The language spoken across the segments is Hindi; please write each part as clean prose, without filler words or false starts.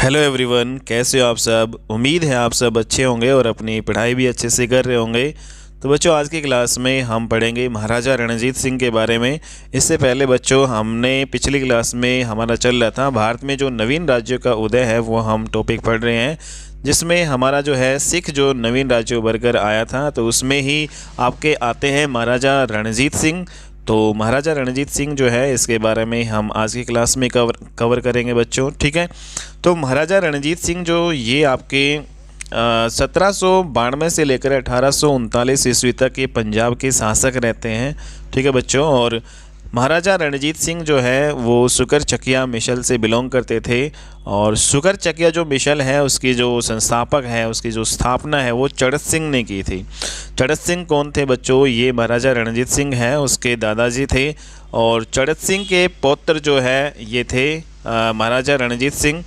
हेलो एवरीवन, कैसे हो आप सब। उम्मीद है आप सब अच्छे होंगे और अपनी पढ़ाई भी अच्छे से कर रहे होंगे। तो बच्चों, आज की क्लास में हम पढ़ेंगे महाराजा रणजीत सिंह के बारे में। इससे पहले बच्चों, हमने पिछली क्लास में हमारा चल रहा था भारत में जो नवीन राज्यों का उदय है, वो हम टॉपिक पढ़ रहे हैं, जिसमें हमारा जो है सिख जो नवीन राज्य उभर कर आया था, तो उसमें ही आपके आते हैं महाराजा रणजीत सिंह। तो महाराजा रणजीत सिंह जो है, इसके बारे में हम आज की क्लास में कवर करेंगे बच्चों, ठीक है। तो महाराजा रणजीत सिंह जो ये आपके 1792 से लेकर 1839 ईस्वी तक ये पंजाब के शासक रहते हैं, ठीक है बच्चों। और महाराजा रणजीत सिंह जो है वो सुकर चकिया मिशल से बिलोंग करते थे। और सुकर चकिया जो मिशल है, उसकी जो संस्थापक है, उसकी जो स्थापना है, वो चड़त सिंह ने की थी। चड़त सिंह कौन थे बच्चों? ये महाराजा रणजीत सिंह है, उसके दादाजी थे। और चड़त सिंह के पौत्र जो है ये थे महाराजा रणजीत सिंह,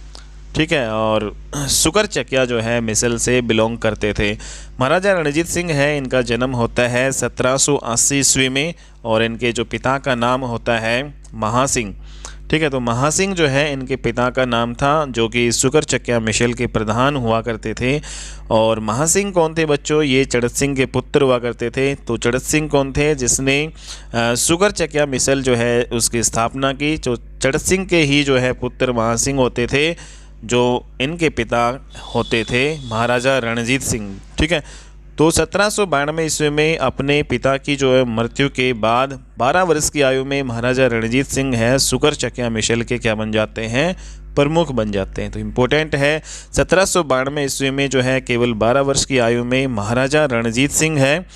ठीक है। और सुकर चकिया जो है मिसल से बिलोंग करते थे। महाराजा रणजीत सिंह है, इनका जन्म होता है 1780 ईस्वी में, और इनके जो पिता का नाम होता है महासिंह, ठीक है। तो महासिंह जो है इनके पिता का नाम था, जो कि सुकर चकिया मिशल के प्रधान हुआ करते थे। और महासिंह कौन थे बच्चों? ये चड़त सिंह के पुत्र हुआ करते थे। तो चड़त सिंह कौन थे? जिसने सुकर चकिया मिशल जो है उसकी स्थापना की। जो चड़त सिंह के ही जो है पुत्र महासिंह होते थे, जो इनके पिता होते थे महाराजा रणजीत सिंह, ठीक है। तो 1792 ईस्वी में अपने पिता की जो है मृत्यु के बाद 12 वर्ष की आयु में महाराजा रणजीत सिंह है सुकर चकिया मिशल के क्या बन जाते हैं? प्रमुख बन जाते हैं। तो इम्पोर्टेंट है, 1792 ईस्वी में जो है केवल 12 वर्ष की आयु में महाराजा रणजीत सिंह है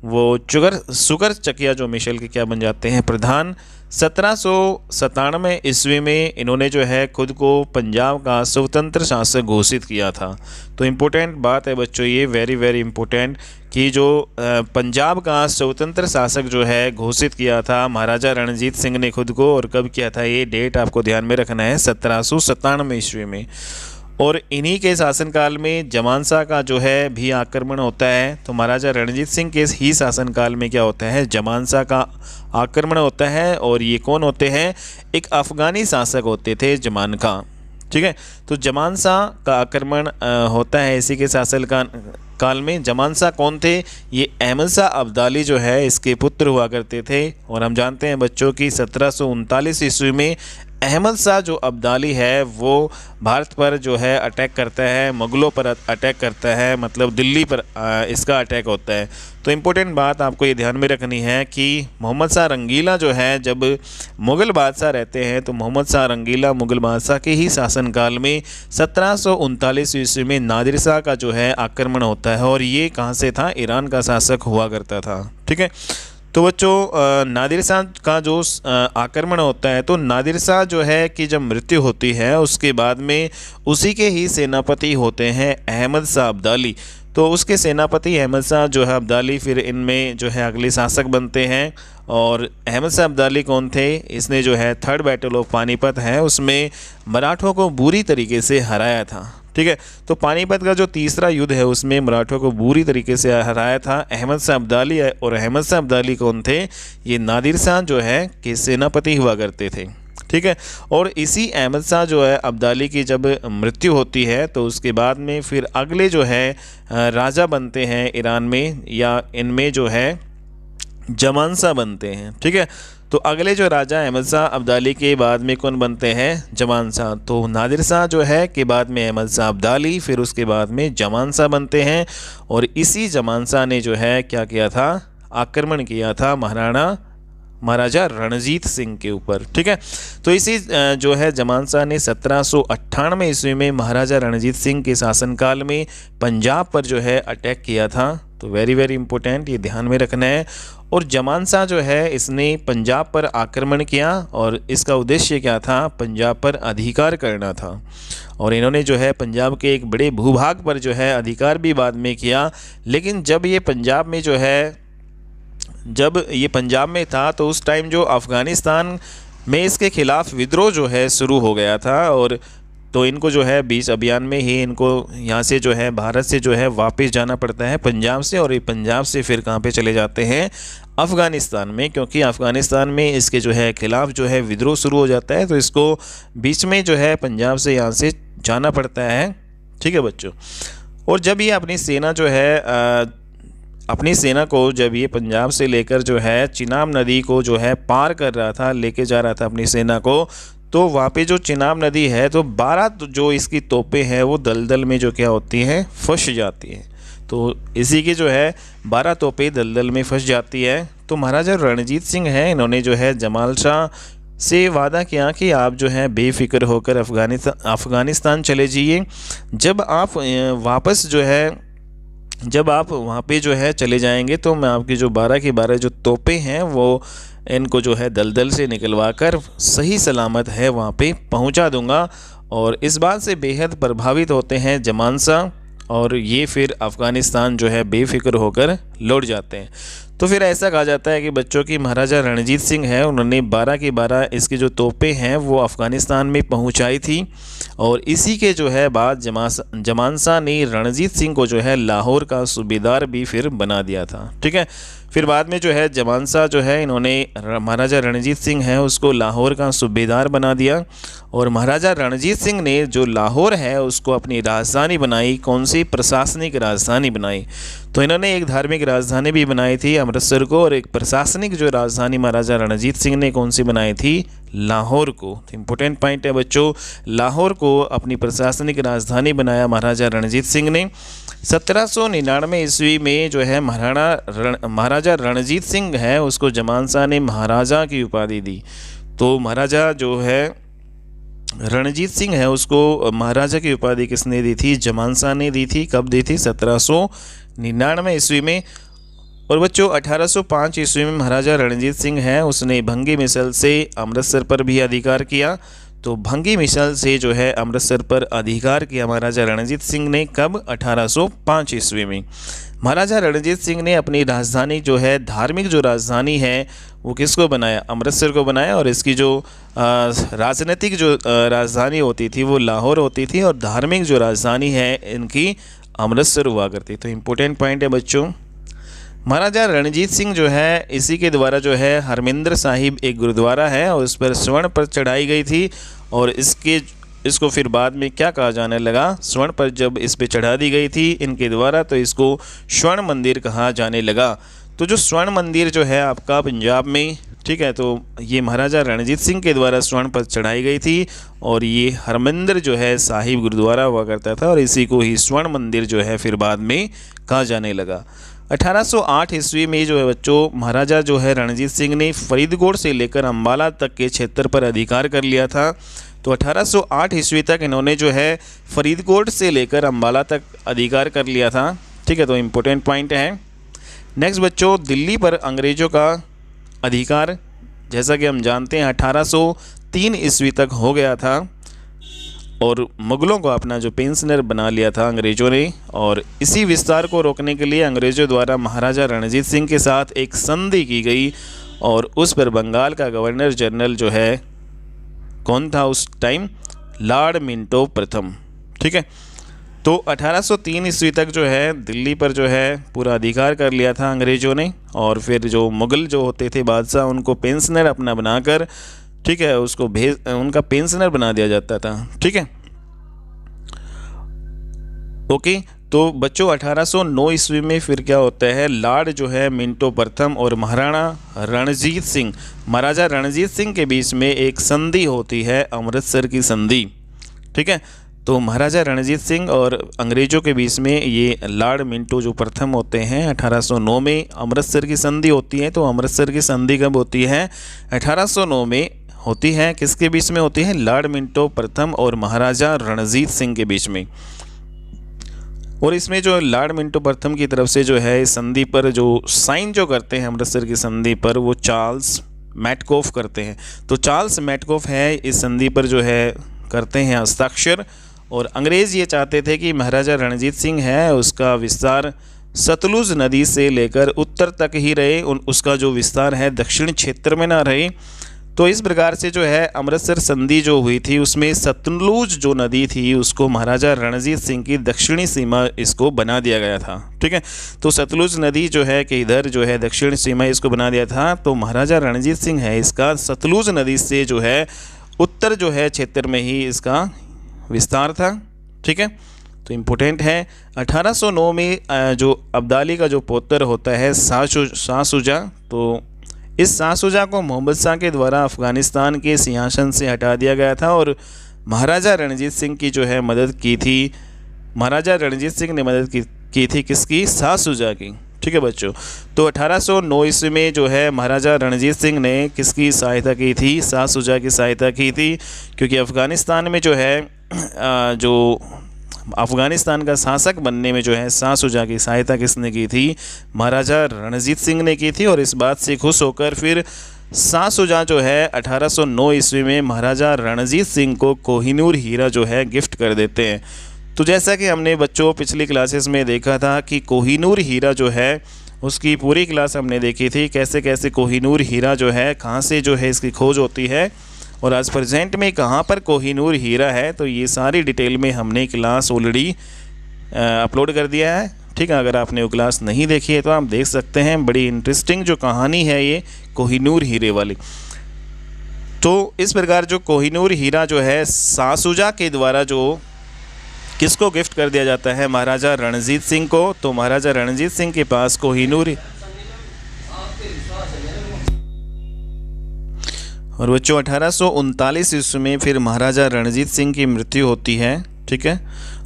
वो सुकर चकिया जो मिशल के क्या बन जाते हैं? प्रधान। 1797 ईस्वी में इन्होंने जो है खुद को पंजाब का स्वतंत्र शासक घोषित किया था। तो इम्पोर्टेंट बात है बच्चों, ये वेरी वेरी इम्पोर्टेंट, कि जो पंजाब का स्वतंत्र शासक जो है घोषित किया था महाराजा रणजीत सिंह ने खुद को। और कब किया था? ये डेट आपको ध्यान में रखना है, 1797 ईस्वी में। और इन्हीं के शासनकाल में जमानसा का जो है भी आक्रमण होता है। तो महाराजा रणजीत सिंह के ही शासनकाल में क्या होता है? जमानसा का आक्रमण होता है। और ये कौन होते हैं? एक अफ़गानी शासक होते थे, जमान खां, ठीक है। तो जमानसा का आक्रमण होता है इसी के शासन काल में। जमानसा कौन थे? ये अहमद शाह अब्दाली जो है इसके पुत्र हुआ करते थे। और हम जानते हैं बच्चों की 1739 ईस्वी में अहमद शाह जो अब्दाली है वो भारत पर जो है अटैक करता है, मुग़लों पर अटैक करता है, मतलब दिल्ली पर इसका अटैक होता है। तो इम्पोर्टेंट बात आपको ये ध्यान में रखनी है कि मोहम्मद शाह रंगीला जो है, जब मुग़ल बादशाह रहते हैं, तो मोहम्मद शाह रंगीला मुग़ल बादशाह के ही शासनकाल में 1739 ईस्वी में नादिर शाह का जो है आक्रमण होता है। और ये कहाँ से था? ईरान का शासक हुआ करता था, ठीक है। तो बच्चों, नादिर शाह का जो आक्रमण होता है, तो नादिर शाह जो है कि जब मृत्यु होती है उसके बाद में उसी के ही सेनापति होते हैं अहमद शाह अब्दाली। तो उसके सेनापति अहमद शाह जो है अब्दाली फिर इनमें जो है अगले शासक बनते हैं। और अहमद शाह अब्दाली कौन थे? इसने जो है 3rd बैटल ऑफ पानीपत है उसमें मराठों को बुरी तरीके से हराया था, ठीक है। तो पानीपत का जो तीसरा युद्ध है उसमें मराठों को बुरी तरीके से हराया था अहमद शाह अब्दाली। और अहमद शाह अब्दाली कौन थे? ये नादिर शाह जो है कि सेनापति हुआ करते थे, ठीक है। और इसी अहमद शाह जो है अब्दाली की जब मृत्यु होती है, तो उसके बाद में फिर अगले जो है राजा बनते हैं ईरान में, या इनमें जो है जमानसा बनते हैं, ठीक है। तो अगले जो राजा अहमद शाह अब्दाली के बाद में कौन बनते हैं? जमानसा। तो नादिर शाह जो है के बाद में अहमद शाह अब्दाली, फिर उसके बाद में जमानसा बनते हैं। और इसी जमानसा ने जो है क्या किया था? आक्रमण किया था महाराजा रणजीत सिंह के ऊपर, ठीक है। तो इसी जो है जमानसा ने 1798 ईस्वी में महाराजा रणजीत सिंह के शासनकाल में पंजाब पर जो है अटैक किया था। तो वेरी वेरी इंपॉर्टेंट, ये ध्यान में रखना है। और जमानसा जो है इसने पंजाब पर आक्रमण किया, और इसका उद्देश्य क्या था? पंजाब पर अधिकार करना था। और इन्होंने जो है पंजाब के एक बड़े भूभाग पर जो है अधिकार भी बाद में किया। लेकिन जब ये पंजाब में था, तो उस टाइम जो अफ़गानिस्तान में इसके खिलाफ विद्रोह जो है शुरू हो गया था। और तो इनको जो है 20 अभियान में ही इनको यहाँ से जो है भारत से जो है वापस जाना पड़ता है पंजाब से। और ये पंजाब से फिर कहाँ पे चले जाते हैं? अफ़गानिस्तान में, क्योंकि अफ़गानिस्तान में इसके जो है खिलाफ जो है विद्रोह शुरू हो जाता है। तो इसको बीच में जो है पंजाब से यहाँ से जाना पड़ता है। ठीक है बच्चों। और जब ये अपनी सेना जो है अपनी सेना को जब ये पंजाब से लेकर जो है चिनाब नदी को जो है पार कर रहा था, लेके जा रहा था अपनी सेना को, तो वहाँ पे जो चिनाब नदी है तो 12 जो इसकी तोपें हैं वो दलदल में जो क्या होती हैं, फंस जाती हैं। तो इसी की जो है 12 तोपें दलदल में फंस जाती है। तो महाराजा रणजीत सिंह हैं, इन्होंने जो है जमाल शाह से वादा किया कि आप जो है बेफिक्र होकर अफ़गानिस्तान चले जाइए। जब आप वहाँ पे जो है चले जाएंगे तो मैं आपकी जो 12 की 12 जो तोपें हैं वो इनको जो है दलदल से निकलवा कर सही सलामत है वहाँ पे पहुँचा दूँगा। और इस बात से बेहद प्रभावित होते हैं जमान शाह, और ये फिर अफ़गानिस्तान जो है बेफिक्र होकर लौट जाते हैं। तो फिर ऐसा कहा जाता है कि बच्चों की महाराजा रणजीत सिंह हैं, उन्होंने 12 की 12 इसकी जो तोपें हैं वो अफ़गानिस्तान में पहुंचाई थी। और इसी के जो है बाद जमान शाह ने रणजीत सिंह को जो है लाहौर का सूबेदार भी फिर बना दिया था। ठीक है। फिर बाद में जो है जमान शाह जो है इन्होंने महाराजा रणजीत सिंह है उसको लाहौर का सूबेदार बना दिया। और महाराजा रणजीत सिंह ने जो लाहौर है उसको अपनी राजधानी बनाई। कौन सी? प्रशासनिक राजधानी बनाई। तो इन्होंने एक धार्मिक राजधानी भी बनाई थी अमृतसर को, और एक प्रशासनिक जो राजधानी महाराजा रणजीत सिंह ने कौन सी बनाई थी? लाहौर को। तो इम्पोर्टेंट पॉइंट है बच्चों, लाहौर को अपनी प्रशासनिक राजधानी बनाया महाराजा रणजीत सिंह ने। 1799 ईस्वी में जो है महाराजा रणजीत सिंह है उसको जमान शाह ने महाराजा की उपाधि दी। तो महाराजा जो है रणजीत सिंह है उसको महाराजा की उपाधि किसने दी थी? जमान शाह ने दी थी। कब दी थी? 1799 ईस्वी में। और बच्चों 1805 ईस्वी में महाराजा रणजीत सिंह है उसने भंगी मिसल से अमृतसर पर भी अधिकार किया। तो भंगी मिसल से जो है अमृतसर पर अधिकार किया महाराजा रणजीत सिंह ने। कब? 1805 ईस्वी में। महाराजा रणजीत सिंह ने अपनी राजधानी जो है धार्मिक जो राजधानी है वो किसको बनाया? अमृतसर को बनाया। और इसकी जो राजनीतिक जो राजधानी होती थी वो लाहौर होती थी, और धार्मिक जो राजधानी है इनकी अमृतसर हुआ करती। तो इम्पोर्टेंट पॉइंट है बच्चों, महाराजा रणजीत सिंह जो है इसी के द्वारा जो है हरमिंदर साहिब एक गुरुद्वारा है और उस पर स्वर्ण पर चढ़ाई गई थी। और इसको फिर बाद में क्या कहा जाने लगा? स्वर्ण पर जब इस पे चढ़ा दी गई थी इनके द्वारा तो इसको स्वर्ण मंदिर कहा जाने लगा। तो जो स्वर्ण मंदिर जो है आपका पंजाब में, ठीक है, तो ये महाराजा रणजीत सिंह के द्वारा स्वर्ण पर चढ़ाई गई थी। और ये हरमिंदर जो है साहिब गुरुद्वारा हुआ करता था, और इसी को ही स्वर्ण मंदिर जो है फिर बाद में कहा जाने लगा। 1808 ईस्वी में जो है बच्चों महाराजा जो है रणजीत सिंह ने फरीदकोट से लेकर अम्बाला तक के क्षेत्र पर अधिकार कर लिया था। तो 1808 ईस्वी तक इन्होंने जो है फरीदकोट से लेकर अम्बाला तक अधिकार कर लिया था। ठीक है, तो इम्पोर्टेंट पॉइंट है। नेक्स्ट बच्चों, दिल्ली पर अंग्रेज़ों का अधिकार जैसा कि हम जानते हैं 1803 ईस्वी तक हो गया था, और मुग़लों को अपना जो पेंशनर बना लिया था अंग्रेज़ों ने। और इसी विस्तार को रोकने के लिए अंग्रेज़ों द्वारा महाराजा रणजीत सिंह के साथ एक संधि की गई, और उस पर बंगाल का गवर्नर जनरल जो है कौन था उस टाइम? लॉर्ड मिंटो प्रथम। ठीक है, तो 1803 ईस्वी तक जो है दिल्ली पर जो है पूरा अधिकार कर लिया था अंग्रेज़ों ने। और फिर जो मुग़ल जो होते थे बादशाह उनको पेंशनर अपना बनाकर, ठीक है, उसको उनका पेंशनर बना दिया जाता था। ठीक है, ओके। तो बच्चों 1809 ईस्वी में फिर क्या होता है? लॉर्ड जो है मिंटो प्रथम और महाराणा रणजीत सिंह, महाराजा रणजीत सिंह के बीच में एक संधि होती है, अमृतसर की संधि। ठीक है, तो महाराजा रणजीत सिंह और अंग्रेज़ों के बीच में ये लॉर्ड मिंटो जो प्रथम होते हैं 1809 में अमृतसर की संधि होती है। तो अमृतसर की संधि कब होती है? 1809 में होती है। किसके बीच में होती है? लॉर्ड मिंटो प्रथम और महाराजा रणजीत सिंह के बीच में। और इसमें जो लॉर्ड मिंटो प्रथम की तरफ से जो है इस संधि पर जो साइन जो करते हैं अमृतसर की संधि पर वो चार्ल्स मैटकॉफ करते हैं। तो चार्ल्स मैटकॉफ है इस संधि पर जो है करते हैं हस्ताक्षर। और अंग्रेज़ ये चाहते थे कि महाराजा रणजीत सिंह है उसका विस्तार सतलुज नदी से लेकर उत्तर तक ही रहे, उसका जो विस्तार है दक्षिण क्षेत्र में ना रहे। तो इस प्रकार से जो है अमृतसर संधि जो हुई थी उसमें सतलुज जो नदी थी उसको महाराजा रणजीत सिंह की दक्षिणी सीमा इसको बना दिया गया था। ठीक है, तो सतलुज नदी जो है कि इधर जो है दक्षिण सीमा इसको बना दिया था। तो महाराजा रणजीत सिंह है इसका सतलुज नदी से जो है उत्तर जो है क्षेत्र में ही इसका विस्तार था। ठीक है, तो इम्पोर्टेंट है। 1809 में जो अब्दाली का जो पुत्र होता है शाह शुजा, तो इस शाह शुजा को मोहम्मद शाह के द्वारा अफ़गानिस्तान के सिंहासन से हटा दिया गया था और महाराजा रणजीत सिंह की जो है मदद की थी। महाराजा रणजीत सिंह ने मदद की थी किसकी? शाह शुजा की। ठीक है बच्चों, तो 1809 ईस्वी में जो है महाराजा रणजीत सिंह ने किसकी सहायता की थी? शाह शुजा की सहायता की थी, क्योंकि अफ़गानिस्तान में जो है जो अफ़गानिस्तान का शासक बनने में जो है शाह शुजा की सहायता किसने की थी? महाराजा रणजीत सिंह ने की थी। और इस बात से खुश होकर फिर शाह शुजा जो है 1809 ईस्वी में महाराजा रणजीत सिंह को कोहिनूर हीरा जो है गिफ्ट कर देते हैं। तो जैसा कि हमने बच्चों पिछली क्लासेस में देखा था कि कोहिनूर हीरा जो है उसकी पूरी क्लास हमने देखी थी, कैसे कैसे कोहिनूर हीरा जो है कहाँ से जो है इसकी खोज होती है और आज प्रेजेंट में कहाँ पर कोहिनूर हीरा है। तो ये सारी डिटेल में हमने क्लास ऑलरेडी अपलोड कर दिया है। ठीक है, अगर आपने वो क्लास नहीं देखी है तो आप देख सकते हैं। बड़ी इंटरेस्टिंग जो कहानी है ये कोहिनूर हीरे वाली। तो इस प्रकार जो कोहिनूर हीरा जो है शाह शुजा के द्वारा जो किसको गिफ्ट कर दिया जाता है? महाराजा रणजीत सिंह को। तो महाराजा रणजीत सिंह के पास कोहिनूर, और बच्चों 1839 ईस्वी में फिर महाराजा रणजीत सिंह की मृत्यु होती है। ठीक है,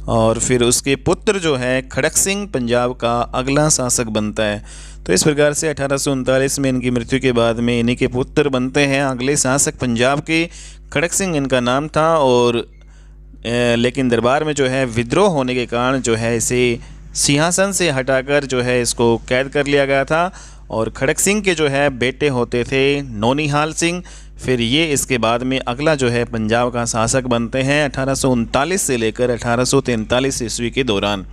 और फिर उसके पुत्र जो है खड़क सिंह पंजाब का अगला शासक बनता है। तो इस प्रकार से 1839 में इनकी मृत्यु के बाद में इन्हीं के पुत्र बनते हैं अगले शासक पंजाब के। खड़क सिंह इनका नाम था, और लेकिन दरबार में जो है विद्रोह होने के कारण जो है इसे सिंहासन से हटाकर जो है इसको कैद कर लिया गया था। और खड़क सिंह के जो है बेटे होते थे नौनिहाल सिंह। फिर ये इसके बाद में अगला जो है पंजाब का शासक बनते हैं 1839 से लेकर 1843 ईस्वी के दौरान।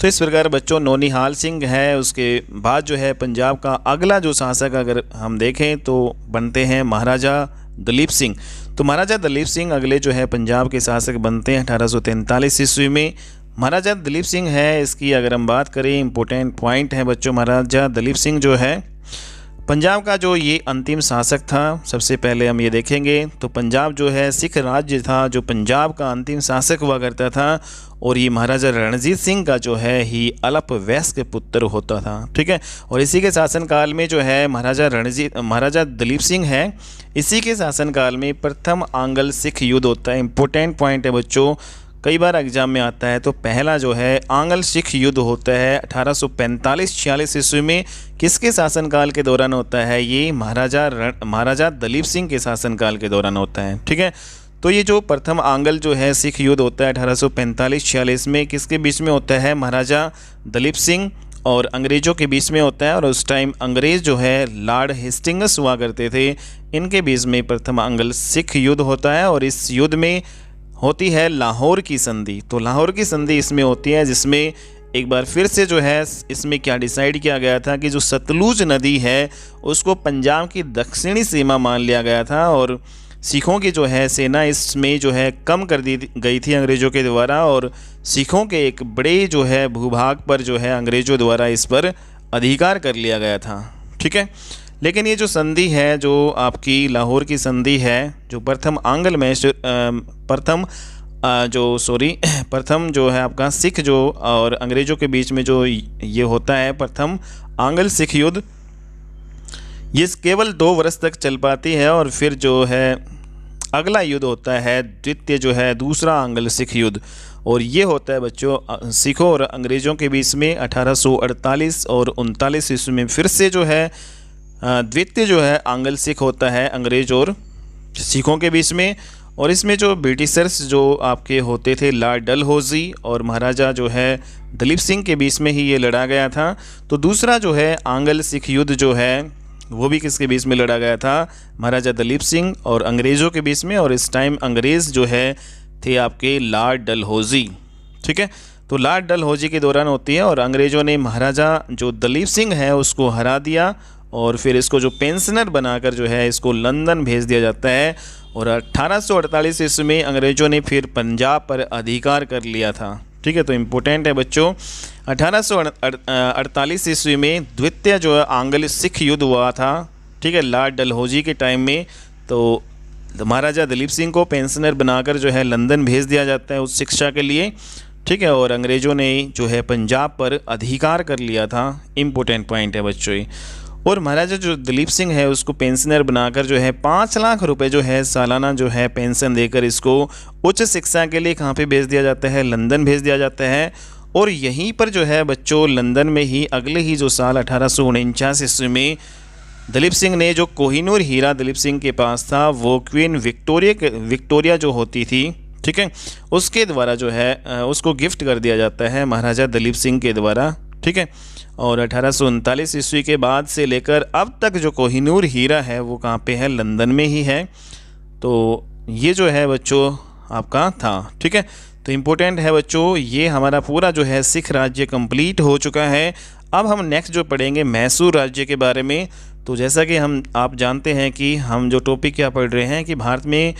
तो इस प्रकार बच्चों नौनिहाल सिंह है, उसके बाद जो है पंजाब का अगला जो शासक अगर हम देखें तो बनते हैं महाराजा दलीप सिंह। तो महाराजा दलीप सिंह अगले जो है पंजाब के शासक बनते हैं 1843 ईस्वी में। महाराजा दलीप सिंह है, इसकी अगर हम बात करें इम्पोर्टेंट पॉइंट है बच्चों, महाराजा दलीप सिंह जो है पंजाब का जो ये अंतिम शासक था। सबसे पहले हम ये देखेंगे तो पंजाब जो है सिख राज्य था, जो पंजाब का अंतिम शासक हुआ करता था, और ये महाराजा रणजीत सिंह का जो है ही अलप वैश्य के पुत्र होता था। ठीक है, और इसी के शासनकाल में जो है महाराजा दलीप सिंह है, इसी के शासनकाल में प्रथम आंग्ल सिख युद्ध होता है। इंपॉर्टेंट पॉइंट है बच्चों, कई बार एग्जाम में आता है। तो पहला जो है आंग्ल सिख युद्ध होता है 1845-46 ईस्वी में। किसके शासनकाल के दौरान होता है? ये महाराजा दलीप सिंह के शासनकाल के दौरान होता है। ठीक है, तो ये जो प्रथम आंग्ल जो है सिख युद्ध होता है 1845-46 में, किसके बीच में होता है? महाराजा दलीप सिंह और अंग्रेज़ों के बीच में होता है। और उस टाइम अंग्रेज़ जो है लॉर्ड हेस्टिंग्स हुआ करते थे, इनके बीच में प्रथम आंग्ल सिख युद्ध होता है। और इस युद्ध में होती है लाहौर की संधि। तो लाहौर की संधि इसमें होती है, जिसमें एक बार फिर से जो है इसमें क्या डिसाइड किया गया था कि जो सतलुज नदी है उसको पंजाब की दक्षिणी सीमा मान लिया गया था, और सिखों की जो है सेना इसमें जो है कम कर दी गई थी अंग्रेज़ों के द्वारा, और सिखों के एक बड़े जो है भूभाग पर जो है अंग्रेज़ों द्वारा इस पर अधिकार कर लिया गया था। ठीक है, लेकिन ये जो संधि है, जो आपकी लाहौर की संधि है, जो प्रथम आंग्ल में प्रथम जो है आपका सिख जो और अंग्रेज़ों के बीच में जो ये होता है प्रथम आंग्ल सिख युद्ध, ये केवल 2 वर्ष तक चल पाती है। और फिर जो है अगला युद्ध होता है द्वितीय जो है दूसरा आंग्ल सिख युद्ध, और ये होता है बच्चों सिखों और अंग्रेज़ों के बीच में 1848 और 39 ईस्वी में। फिर से जो है द्वितीय जो है आंग्ल सिख होता है अंग्रेज़ और सिखों के बीच में। और इसमें जो ब्रिटिशर्स जो आपके होते थे लॉर्ड डलहौजी और महाराजा जो है दलीप सिंह के बीच में ही ये लड़ा गया था। तो दूसरा जो है आंग्ल सिख युद्ध जो है वो भी किसके बीच में लड़ा गया था? महाराजा दलीप सिंह और अंग्रेज़ों के बीच में। और इस टाइम अंग्रेज़ जो है थे आपके लॉर्ड डलहौजी। ठीक है, तो लॉर्ड डलहौजी के दौरान होती है, और अंग्रेज़ों ने महाराजा जो दलीप सिंह है उसको हरा दिया, और फिर इसको जो पेंशनर बनाकर जो है इसको लंदन भेज दिया जाता है। और 1848 ईस्वी में अंग्रेज़ों ने फिर पंजाब पर अधिकार कर लिया था। ठीक है, तो इम्पोर्टेंट है बच्चों 1848 ईस्वी में द्वितीय जो है आंग्ल सिख युद्ध हुआ था। ठीक है, लॉर्ड डलहौजी के टाइम में। तो महाराजा दलीप सिंह को पेंशनर बनाकर जो है लंदन भेज दिया जाता है उच्च शिक्षा के लिए, ठीक है। और अंग्रेज़ों ने जो है पंजाब पर अधिकार कर लिया था, इम्पोर्टेंट पॉइंट है बच्चों ये। और महाराजा जो दलीप सिंह है उसको पेंशनर बनाकर जो है 5 लाख रुपए जो है सालाना जो है पेंशन देकर इसको उच्च शिक्षा के लिए कहाँ पे भेज दिया जाता है, लंदन भेज दिया जाता है। और यहीं पर जो है बच्चों लंदन में ही अगले ही जो साल 1849 ईस्वी में दलीप सिंह ने जो कोहिनूर हीरा दलीप सिंह के पास था वो क्वीन विक्टोरिया जो होती थी, ठीक है, उसके द्वारा जो है उसको गिफ्ट कर दिया जाता है महाराजा दलीप सिंह के द्वारा, ठीक है। और 1839 ईस्वी के बाद से लेकर अब तक जो कोहिनूर हीरा है वो कहाँ पे है, लंदन में ही है। तो ये जो है बच्चों आपका था, ठीक है। तो इम्पोर्टेंट है बच्चों, ये हमारा पूरा जो है सिख राज्य कंप्लीट हो चुका है। अब हम नेक्स्ट जो पढ़ेंगे मैसूर राज्य के बारे में। तो जैसा कि आप जानते हैं कि हम जो टॉपिक क्या पढ़ रहे हैं कि भारत में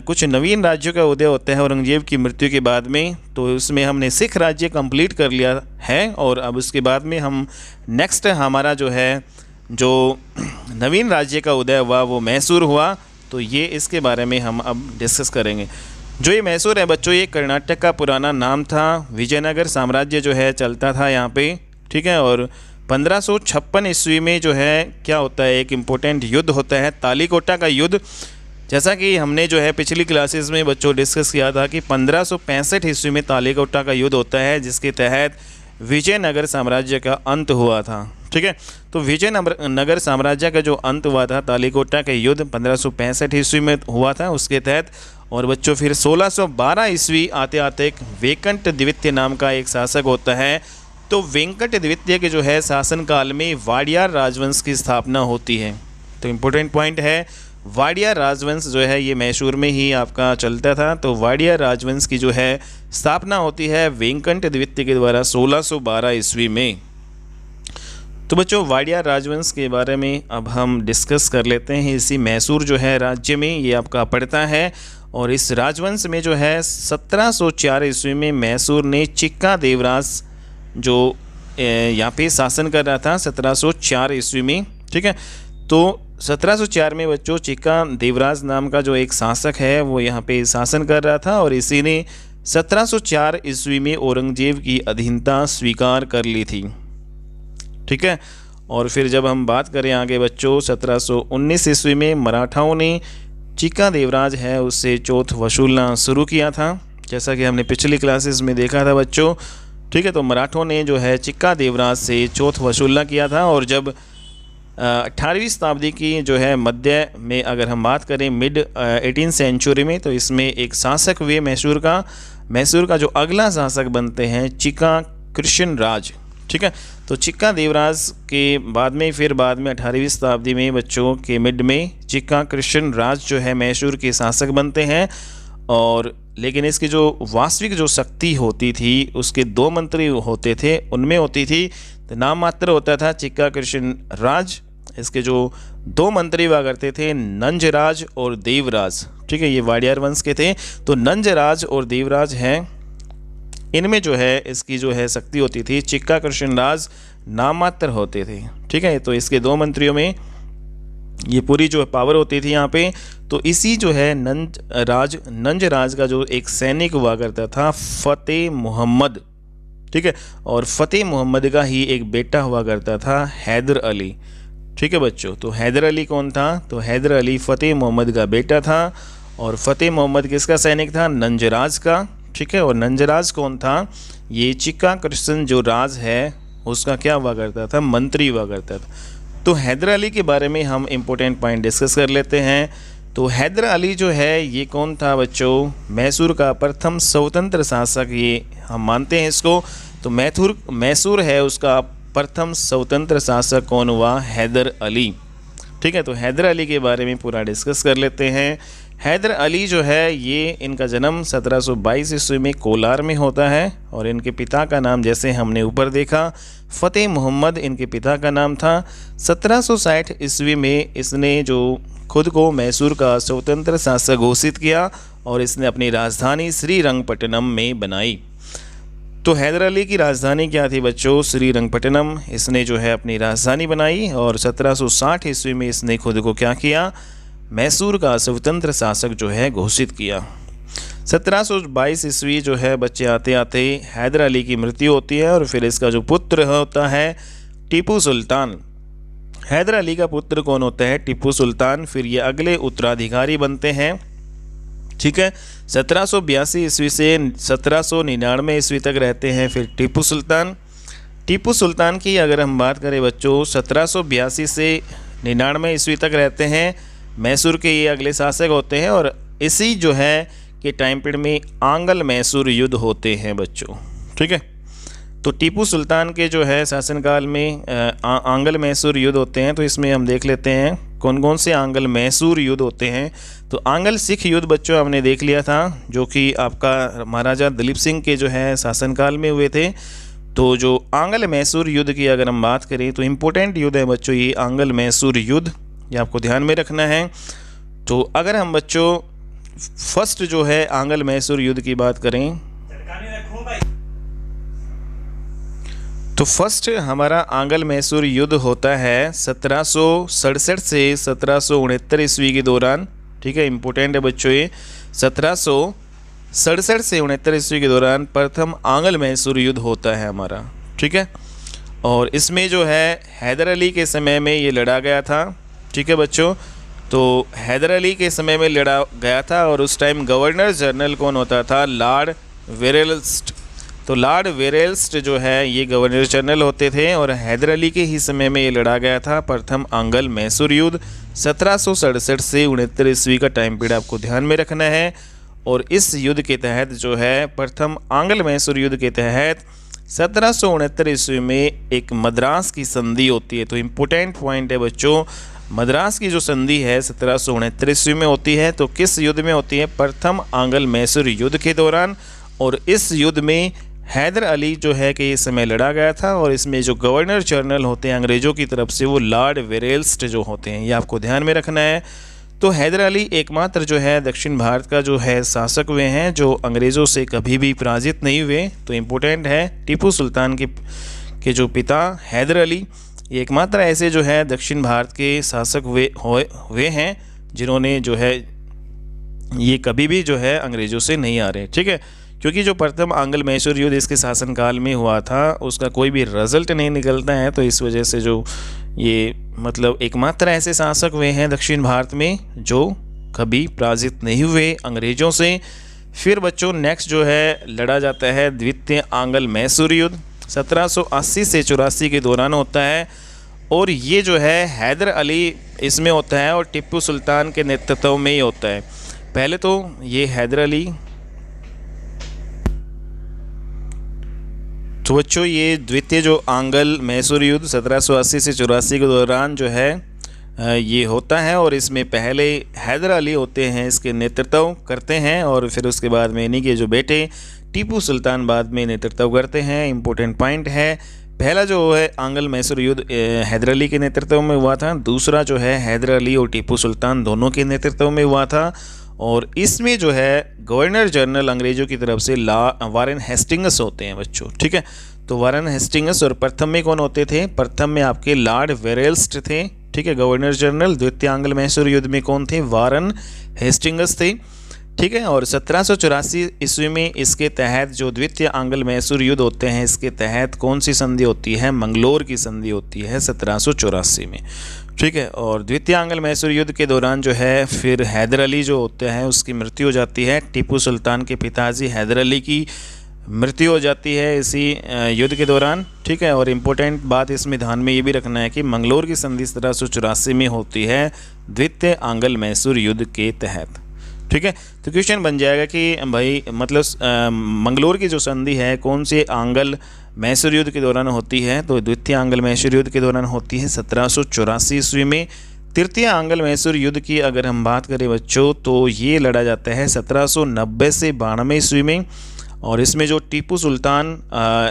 कुछ नवीन राज्यों का उदय होता है औरंगजेब की मृत्यु के बाद में। तो उसमें हमने सिख राज्य कंप्लीट कर लिया है और अब उसके बाद में हम नेक्स्ट हमारा जो है जो नवीन राज्य का उदय हुआ वो मैसूर हुआ। तो ये इसके बारे में हम अब डिस्कस करेंगे। जो ये मैसूर है बच्चों ये कर्नाटक का पुराना नाम था। विजयनगर साम्राज्य जो है चलता था यहाँ पे, ठीक है। और 1556 ईस्वी में जो है क्या होता है, एक इम्पोर्टेंट युद्ध होता है, तालीकोटा का युद्ध। जैसा कि हमने जो है पिछली क्लासेस में बच्चों डिस्कस किया था कि 1565 ईस्वी में तालीकोटा का युद्ध होता है जिसके तहत विजयनगर साम्राज्य का अंत हुआ था, ठीक है। तो विजयनगर साम्राज्य का जो अंत हुआ था तालीकोटा के युद्ध 1565 ईस्वी में हुआ था उसके तहत। और बच्चों फिर 1612 ईस्वी आते आते एक वेंकट द्वितीय नाम का एक शासक होता है। तो वेंकट द्वितीय के जो है शासनकाल में वाडियार राजवंश की स्थापना होती है। तो इम्पोर्टेंट पॉइंट है वाडियार राजवंश जो है ये मैसूर में ही आपका चलता था। तो वाडियार राजवंश की जो है स्थापना होती है वेंकट द्वितीय के द्वारा 1612 ईस्वी में। तो बच्चों वाडियार राजवंश के बारे में अब हम डिस्कस कर लेते हैं। इसी मैसूर जो है राज्य में ये आपका पड़ता है। और इस राजवंश में जो है 1704 ईस्वी में मैसूर ने चिक्का देवराज जो यहाँ पे शासन कर रहा था 1704 ईस्वी में, ठीक है। तो 1704 में बच्चों चिक्का देवराज नाम का जो एक शासक है वो यहाँ पे शासन कर रहा था और इसी ने 1704 ईस्वी में औरंगजेब की अधीनता स्वीकार कर ली थी, ठीक है। और फिर जब हम बात करें आगे बच्चों 1719 ईस्वी में मराठाओं ने चिक्का देवराज है उससे चौथ वसूलना शुरू किया था, जैसा कि हमने पिछली क्लासेस में देखा था बच्चों, ठीक है। तो मराठों ने जो है चिक्का देवराज से चौथ वसूलना किया था। और जब 18वीं शताब्दी की जो है मध्य में अगर हम बात करें मिड 18th सेंचुरी में, तो इसमें एक शासक हुए मैसूर का जो अगला शासक बनते हैं चिक्का कृष्ण राज, ठीक है। तो चिक्का देवराज के बाद में 18वीं शताब्दी में बच्चों के मिड में चिक्का कृष्ण राज जो है मैसूर के शासक बनते हैं। और लेकिन इसकी जो वास्तविक जो शक्ति होती थी उसके 2 मंत्री होते थे, उनमें होती थी तो नाम मात्र होता था चिक्का कृष्ण राज। इसके जो 2 मंत्री हुआ करते थे नंजराज और देवराज, ठीक है, ये वाडियार वंश के थे। तो नंजराज और देवराज हैं, इनमें जो है इसकी जो है शक्ति होती थी। चिक्का कृष्ण राज नाम मात्र होते थे, ठीक है। तो इसके 2 मंत्रियों में ये पूरी जो पावर होती थी यहाँ पे। तो इसी जो है नंजराज का जो एक सैनिक हुआ करता था फतेह मोहम्मद, ठीक है। और फतेह मोहम्मद का ही एक बेटा हुआ करता था हैदर अली, ठीक है बच्चों। तो हैदर अली कौन था, तो हैदर अली फतेह मोहम्मद का बेटा था। और फतेह मोहम्मद किसका सैनिक था, नंजराज का, ठीक है। और नंजराज कौन था, ये चिक्का कृष्ण जो राज है उसका क्या हुआ करता था, मंत्री हुआ करता था। तो हैदर अली के बारे में हम इम्पोर्टेंट पॉइंट डिस्कस कर लेते हैं। तो हैदर अली जो है ये कौन था बच्चों, मैसूर का प्रथम स्वतंत्र शासक ये हम मानते हैं इसको। तो मैसूर है उसका प्रथम स्वतंत्र शासक कौन हुआ, हैदर अली, ठीक है। तो हैदर अली के बारे में पूरा डिस्कस कर लेते हैं। हैदर अली जो है ये इनका जन्म 1722 ईस्वी में कोलार में होता है। और इनके पिता का नाम जैसे हमने ऊपर देखा फतेह मोहम्मद इनके पिता का नाम था। 1760 ईस्वी में इसने जो खुद को मैसूर का स्वतंत्र शासक घोषित किया और इसने अपनी राजधानी श्रीरंगपट्टनम में बनाई। तो हैदर अली की राजधानी क्या थी बच्चों, श्रीरंगपट्टनम इसने जो है अपनी राजधानी बनाई। और 1760 ईस्वी में इसने खुद को क्या किया, मैसूर का स्वतंत्र शासक जो है घोषित किया। 1722 ईस्वी जो है बच्चे आते आते हैदर अली की मृत्यु होती है और फिर इसका जो पुत्र होता है टीपू सुल्तान। हैदर अली का पुत्र कौन होता है? टीपू सुल्तान। फिर ये अगले उत्तराधिकारी बनते हैं। ठीक है, 1782 ईस्वी से 1799 ईस्वी तक रहते हैं फिर टीपू सुल्तान। टीपू सुल्तान की अगर हम बात करें बच्चों, 1782 से 99 ईस्वी तक रहते हैं। मैसूर के ये अगले शासक होते हैं और इसी जो है कि टाइम पीरियड में आंगल मैसूर युद्ध होते हैं बच्चों। ठीक है, तो टीपू सुल्तान के जो है शासनकाल में आंगल मैसूर युद्ध होते हैं। तो इसमें हम देख लेते हैं कौन कौन से आंगल मैसूर युद्ध होते हैं। तो आंगल सिख युद्ध बच्चों हमने देख लिया था, जो कि आपका महाराजा दलीप सिंह के जो है शासनकाल में हुए थे। तो जो आंगल मैसूर युद्ध की अगर हम बात करें तो इम्पोर्टेंट युद्ध है बच्चों ये आंगल मैसूर युद्ध, ये आपको ध्यान में रखना है। तो अगर हम बच्चों फर्स्ट जो है आंगल मैसूर युद्ध की बात करें तो फर्स्ट हमारा आंगल मैसूर युद्ध होता है 1767 से 1769 ईस्वी के दौरान। ठीक है, इम्पोर्टेंट है बच्चों ये 1767 से 69 ईस्वी के दौरान प्रथम आंगल मैसूर युद्ध होता है हमारा। ठीक है, और इसमें जो है हैदर अली के समय में ये लड़ा गया था। ठीक है बच्चों, तो हैदर अली के समय में लड़ा गया था और उस टाइम गवर्नर जनरल कौन होता था? लॉर्ड वेरेल्स्ट। तो लॉर्ड वेरेल्स्ट जो है ये गवर्नर जनरल होते थे और हैदर अली के ही समय में ये लड़ा गया था प्रथम आंगल मैसूर युद्ध। 1767 से 69 ईस्वी का टाइम पीरियड आपको ध्यान में रखना है। और इस युद्ध के तहत जो है प्रथम आंगल मैसूर युद्ध के तहत 1769 ईस्वी में एक मद्रास की संधि होती है। तो इम्पोर्टेंट पॉइंट है बच्चों, मद्रास की जो संधि है 1769 ईस्वी में होती है। तो किस युद्ध में होती है? प्रथम आंगल मैसूर युद्ध के दौरान। और इस युद्ध में हैदर अली जो है कि इस समय लड़ा गया था और इसमें जो गवर्नर जनरल होते हैं अंग्रेज़ों की तरफ से वो लॉर्ड वेरेल्स्ट जो होते हैं, ये आपको ध्यान में रखना है। तो हैदर अली एकमात्र जो है दक्षिण भारत का जो है शासक हुए हैं जो अंग्रेज़ों से कभी भी पराजित नहीं हुए। तो इम्पोर्टेंट है टीपू सुल्तान के जो पिता हैदर अली ये एकमात्र ऐसे जो है दक्षिण भारत के शासक हुए हैं जिन्होंने जो है ये कभी भी जो है अंग्रेज़ों से नहीं आ रहे। ठीक है, क्योंकि जो प्रथम आंगल मैसूर युद्ध इसके शासनकाल में हुआ था उसका कोई भी रिजल्ट नहीं निकलता है। तो इस वजह से जो ये मतलब एकमात्र ऐसे शासक हुए हैं दक्षिण भारत में जो कभी पराजित नहीं हुए अंग्रेज़ों से। फिर बच्चों नेक्स्ट जो है लड़ा जाता है द्वितीय आंगल मैसूर युद्ध 1780 से 84 के दौरान होता है और ये जो है हैदर अली इसमें होता है और टीपू सुल्तान के नेतृत्व में ही होता है। पहले तो ये हैदर अली, तो बच्चों ये द्वितीय जो आंगल मैसूर युद्ध 1780 से 84 के दौरान जो है ये होता है और इसमें पहले हैदर अली होते हैं, इसके नेतृत्व करते हैं और फिर उसके बाद में इन्हीं के जो बेटे टीपू सुल्तान बाद में नेतृत्व करते हैं। इम्पोर्टेंट पॉइंट है, पहला जो है आंगल मैसूर युद्ध हैदर अली के नेतृत्व में हुआ था, दूसरा जो है हैदर अली और टीपू सुल्तान दोनों के नेतृत्व में हुआ था और इसमें जो है गवर्नर जनरल अंग्रेज़ों की तरफ से वारेन हेस्टिंग्स होते हैं बच्चों। ठीक है, तो वारेन हेस्टिंग्स और प्रथम में कौन होते थे? प्रथम में आपके लॉर्ड वेरेल्स्ट थे। ठीक है, गवर्नर जनरल। द्वितीय आंगल मैसूर युद्ध में कौन थे? वारेन हेस्टिंग्स थे। ठीक है, और 1784 ईस्वी में इसके तहत जो द्वितीय आंगल मैसूर युद्ध होते हैं इसके तहत कौन सी संधि होती है? मंगलोर की संधि होती है 1784 में। ठीक है, और द्वितीय आंगल मैसूर युद्ध के दौरान जो है फिर हैदर अली जो होते हैं उसकी मृत्यु हो जाती है। टीपू सुल्तान के पिताजी हैदर अली की मृत्यु हो जाती है इसी युद्ध के दौरान। ठीक है, और इम्पोर्टेंट बात इसमें ध्यान में ये भी रखना है कि मंगलोर की संधि 1784 में होती है द्वितीय आंगल मैसूर युद्ध के तहत। ठीक है, तो क्वेश्चन बन जाएगा कि भाई मतलब मंगलोर की जो संधि है कौन से आंगल मैसूर युद्ध के दौरान होती है? तो द्वितीय आंगल मैसूर युद्ध के दौरान होती है 1784 ईस्वी में। तृतीय आंगल मैसूर युद्ध की अगर हम बात करें बच्चों तो ये लड़ा जाता है 1790 से 92 ईस्वी में और इसमें जो टीपू सुल्तान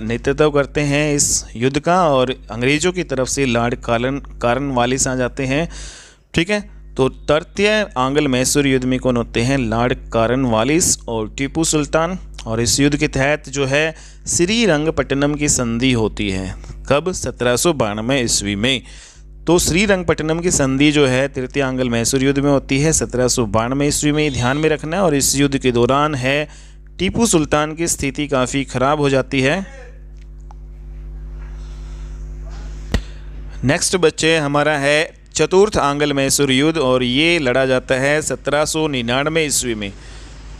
नेतृत्व करते हैं इस युद्ध का और अंग्रेज़ों की तरफ से लॉर्ड कॉर्नवालिस आ जाते हैं। ठीक है, तो तृतीय आंगल मैसूर युद्ध में कौन होते हैं? लॉर्ड कॉर्नवालिस और टीपू सुल्तान। और इस युद्ध के तहत जो है श्रीरंगपट्टनम की संधि होती है। कब? 1792 ईस्वी में। तो श्रीरंगपट्टनम की संधि जो है तृतीय आंग्ल मैसूर युद्ध में होती है 1792 ईस्वी में, ध्यान में रखना है। और इस युद्ध के दौरान है टीपू सुल्तान की स्थिति काफ़ी खराब हो जाती है। नेक्स्ट बच्चे हमारा है चतुर्थ आंग्ल मैसूर युद्ध, और ये लड़ा जाता है 1799 ईस्वी में।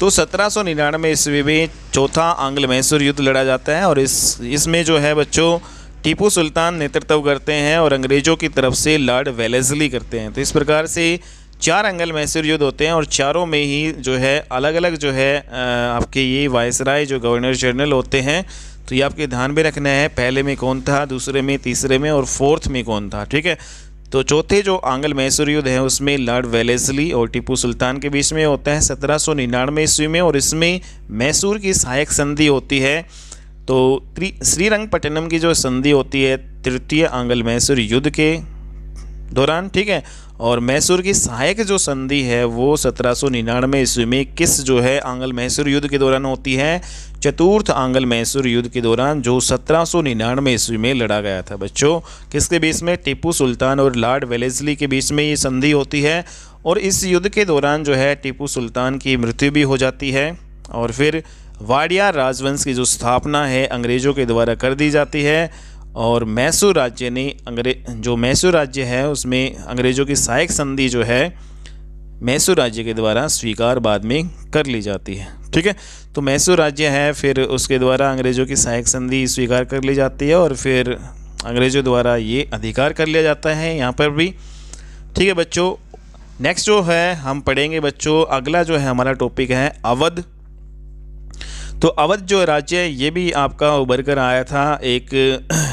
तो 1799 ईस्वी में चौथा आंग्ल मैसूर युद्ध लड़ा जाता है, और इसमें जो है बच्चों टीपू सुल्तान नेतृत्व करते हैं और अंग्रेज़ों की तरफ से लॉर्ड वेलेस्ली करते हैं। तो इस प्रकार से 4 आंग्ल मैसूर युद्ध होते हैं, और चारों में ही जो है अलग अलग जो है आपके ये वायसराय जो गवर्नर जनरल होते हैं। तो ये आपके ध्यान में रखना है, पहले में कौन था, दूसरे में, तीसरे में और फोर्थ में कौन था, ठीक है। तो चौथे जो आंग्ल मैसूर युद्ध है उसमें लॉर्ड वेलेस्ली और टीपू सुल्तान के बीच में होता है 1799 ईस्वी में, और इसमें मैसूर की सहायक संधि होती है। तो श्रीरंगपट्टनम की जो संधि होती है तृतीय आंग्ल मैसूर युद्ध के दौरान, ठीक है। और मैसूर की सहायक जो संधि है वो 1799 ईस्वी में किस जो है आंग्ल मैसूर युद्ध के दौरान होती है, चतुर्थ आंग्ल मैसूर युद्ध के दौरान, जो 1799 ईस्वी में लड़ा गया था बच्चों। किसके बीच में, टीपू सुल्तान और लॉर्ड वेलेस्ली के बीच में ये संधि होती है। और इस युद्ध के दौरान जो है टीपू सुल्तान की मृत्यु भी हो जाती है, और फिर वाडियार राजवंश की जो स्थापना है अंग्रेज़ों के द्वारा कर दी जाती है। और मैसूर राज्य ने जो मैसूर राज्य है उसमें अंग्रेज़ों की सहायक संधि जो है मैसूर राज्य के द्वारा स्वीकार बाद में कर ली जाती है, ठीक है। तो मैसूर राज्य है, फिर उसके द्वारा अंग्रेज़ों की सहायक संधि स्वीकार कर ली जाती है, और फिर अंग्रेज़ों द्वारा ये अधिकार कर लिया जाता है यहाँ पर भी, ठीक है बच्चों। नेक्स्ट जो है हम पढ़ेंगे बच्चों, अगला जो है हमारा टॉपिक है अवध। तो अवध जो राज्य है ये भी आपका उभर कर आया था, एक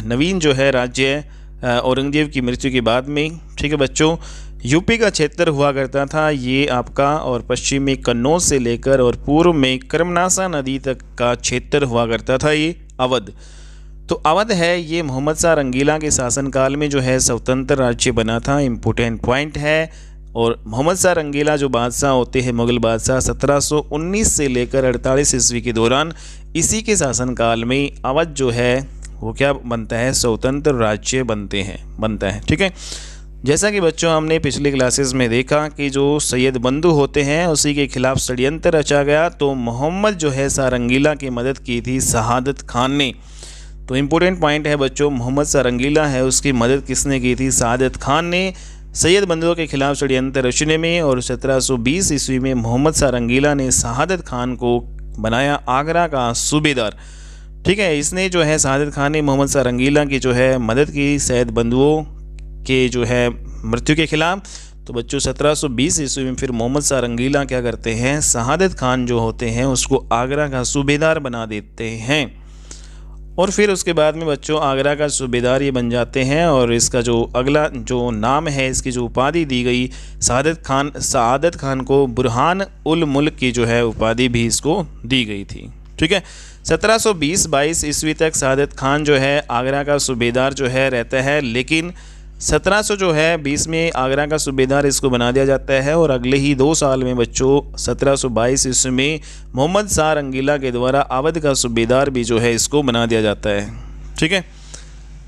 नवीन जो है राज्य औरंगजेब की मृत्यु के बाद में, ठीक है बच्चों। यूपी का क्षेत्र हुआ करता था ये आपका, और पश्चिम में कन्नौज से लेकर और पूर्व में कर्मनासा नदी तक का क्षेत्र हुआ करता था ये अवध। तो अवध है ये मोहम्मद शाह रंगीला के शासनकाल में जो है स्वतंत्र राज्य बना था, इम्पोर्टेंट पॉइंट है। और मोहम्मद शाह रंगीला जो बादशाह होते हैं मुग़ल बादशाह 1719 से लेकर 48 ईस्वी के दौरान, इसी के शासनकाल में अवध जो है वो क्या बनता है, स्वतंत्र राज्य बनता है, ठीक है। जैसा कि बच्चों हमने पिछली क्लासेस में देखा कि जो सैयद बंधु होते हैं उसी के खिलाफ षड्यंत्र रचा गया, तो मोहम्मद जो है शाह रंगीला की मदद की थी शहादत खान ने। तो इम्पोर्टेंट पॉइंट है बच्चों, मोहम्मद शाह रंगीला है उसकी मदद किसने की थी, शहादत खान ने सैयद बंधुओं के खिलाफ षड्यंत्र रचने में। और 1720 ईस्वी में मोहम्मद शाह रंगीला ने शहादत खान को बनाया आगरा का सूबेदार, ठीक है। इसने जो है शहादत खान ने मोहम्मद शाह रंगीला की जो है मदद की सैयद बंधुओं के जो है मृत्यु के खिलाफ। तो बच्चों 1720 ईस्वी में फिर मोहम्मद शाह रंगीला क्या करते हैं, शहादत खान जो होते हैं उसको आगरा का सूबेदार बना देते हैं। और फिर उसके बाद में बच्चों आगरा का सूबेदार ये बन जाते हैं, और इसका जो अगला जो नाम है, इसकी जो उपाधि दी गई सआदत खान को बुरहान उल मुल्क की जो है उपाधि भी इसको दी गई थी, ठीक है। 1720-22 ईस्वी तक सआदत खान जो है आगरा का सूबेदार जो है रहता है, लेकिन 1720 में आगरा का सूबेदार इसको बना दिया जाता है। और अगले ही 2 साल में बच्चों 1722 ईस्वी में मोहम्मद शाह रंगीला के द्वारा अवध का सूबेदार भी जो है इसको बना दिया जाता है, ठीक है।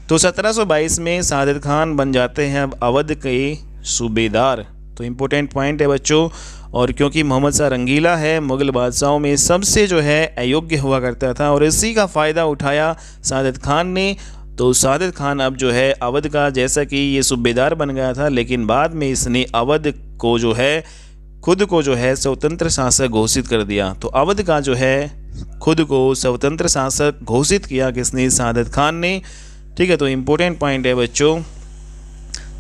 तो 1722 में सआदत खान बन जाते हैं अब अवध के सूबेदार। तो इम्पोर्टेंट पॉइंट है बच्चों, और क्योंकि मोहम्मद शाह रंगीला है मुग़ल बादशाहों में सबसे जो है अयोग्य हुआ करता था, और इसी का फ़ायदा उठाया सआदत खान ने। तो सआदत खान अब जो है अवध का, जैसा कि ये सूबेदार बन गया था, लेकिन बाद में इसने अवध को जो है खुद को जो है स्वतंत्र शासक घोषित कर दिया। तो अवध का जो है खुद को स्वतंत्र शासक घोषित किया किसने, सआदत खान ने, ठीक है। तो इम्पोर्टेंट पॉइंट है बच्चों,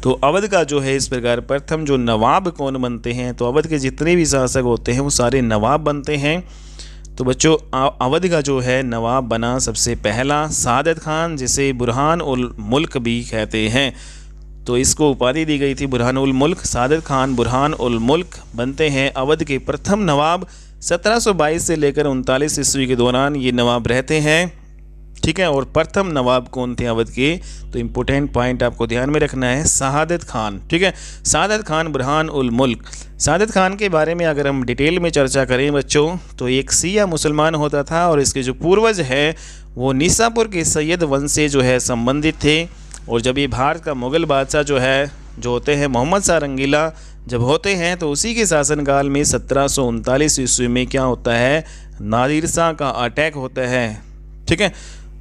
तो अवध का जो है इस प्रकार प्रथम जो नवाब कौन बनते हैं, तो अवध के जितने भी शासक होते हैं वो सारे नवाब बनते हैं। तो बच्चों अवध का जो है नवाब बना सबसे पहला सआदत खान, जिसे बुरहान उल मुल्क भी कहते हैं। तो इसको उपाधि दी गई थी बुरहान उल मुल्क। सआदत खान बुरहान उल मुल्क बनते हैं अवध के प्रथम नवाब। 1722 से लेकर 39 ईस्वी के दौरान ये नवाब रहते हैं, ठीक है। और प्रथम नवाब कौन थे अवध के, तो इम्पोर्टेंट पॉइंट आपको ध्यान में रखना है, सआदत खान, ठीक है। सआदत खान बुरहान उल मुल्क। सआदत खान के बारे में अगर हम डिटेल में चर्चा करें बच्चों, तो एक सिया मुसलमान होता था, और इसके जो पूर्वज है वो निसापुर के सैयद वंश से जो है संबंधित थे। और जब ये भारत का मुग़ल बादशाह जो होते हैं मोहम्मद शाह रंगीला जब होते हैं तो उसी के शासनकाल में 1739 ईस्वी में क्या होता है, नादिर शाह का अटैक होता है। ठीक है,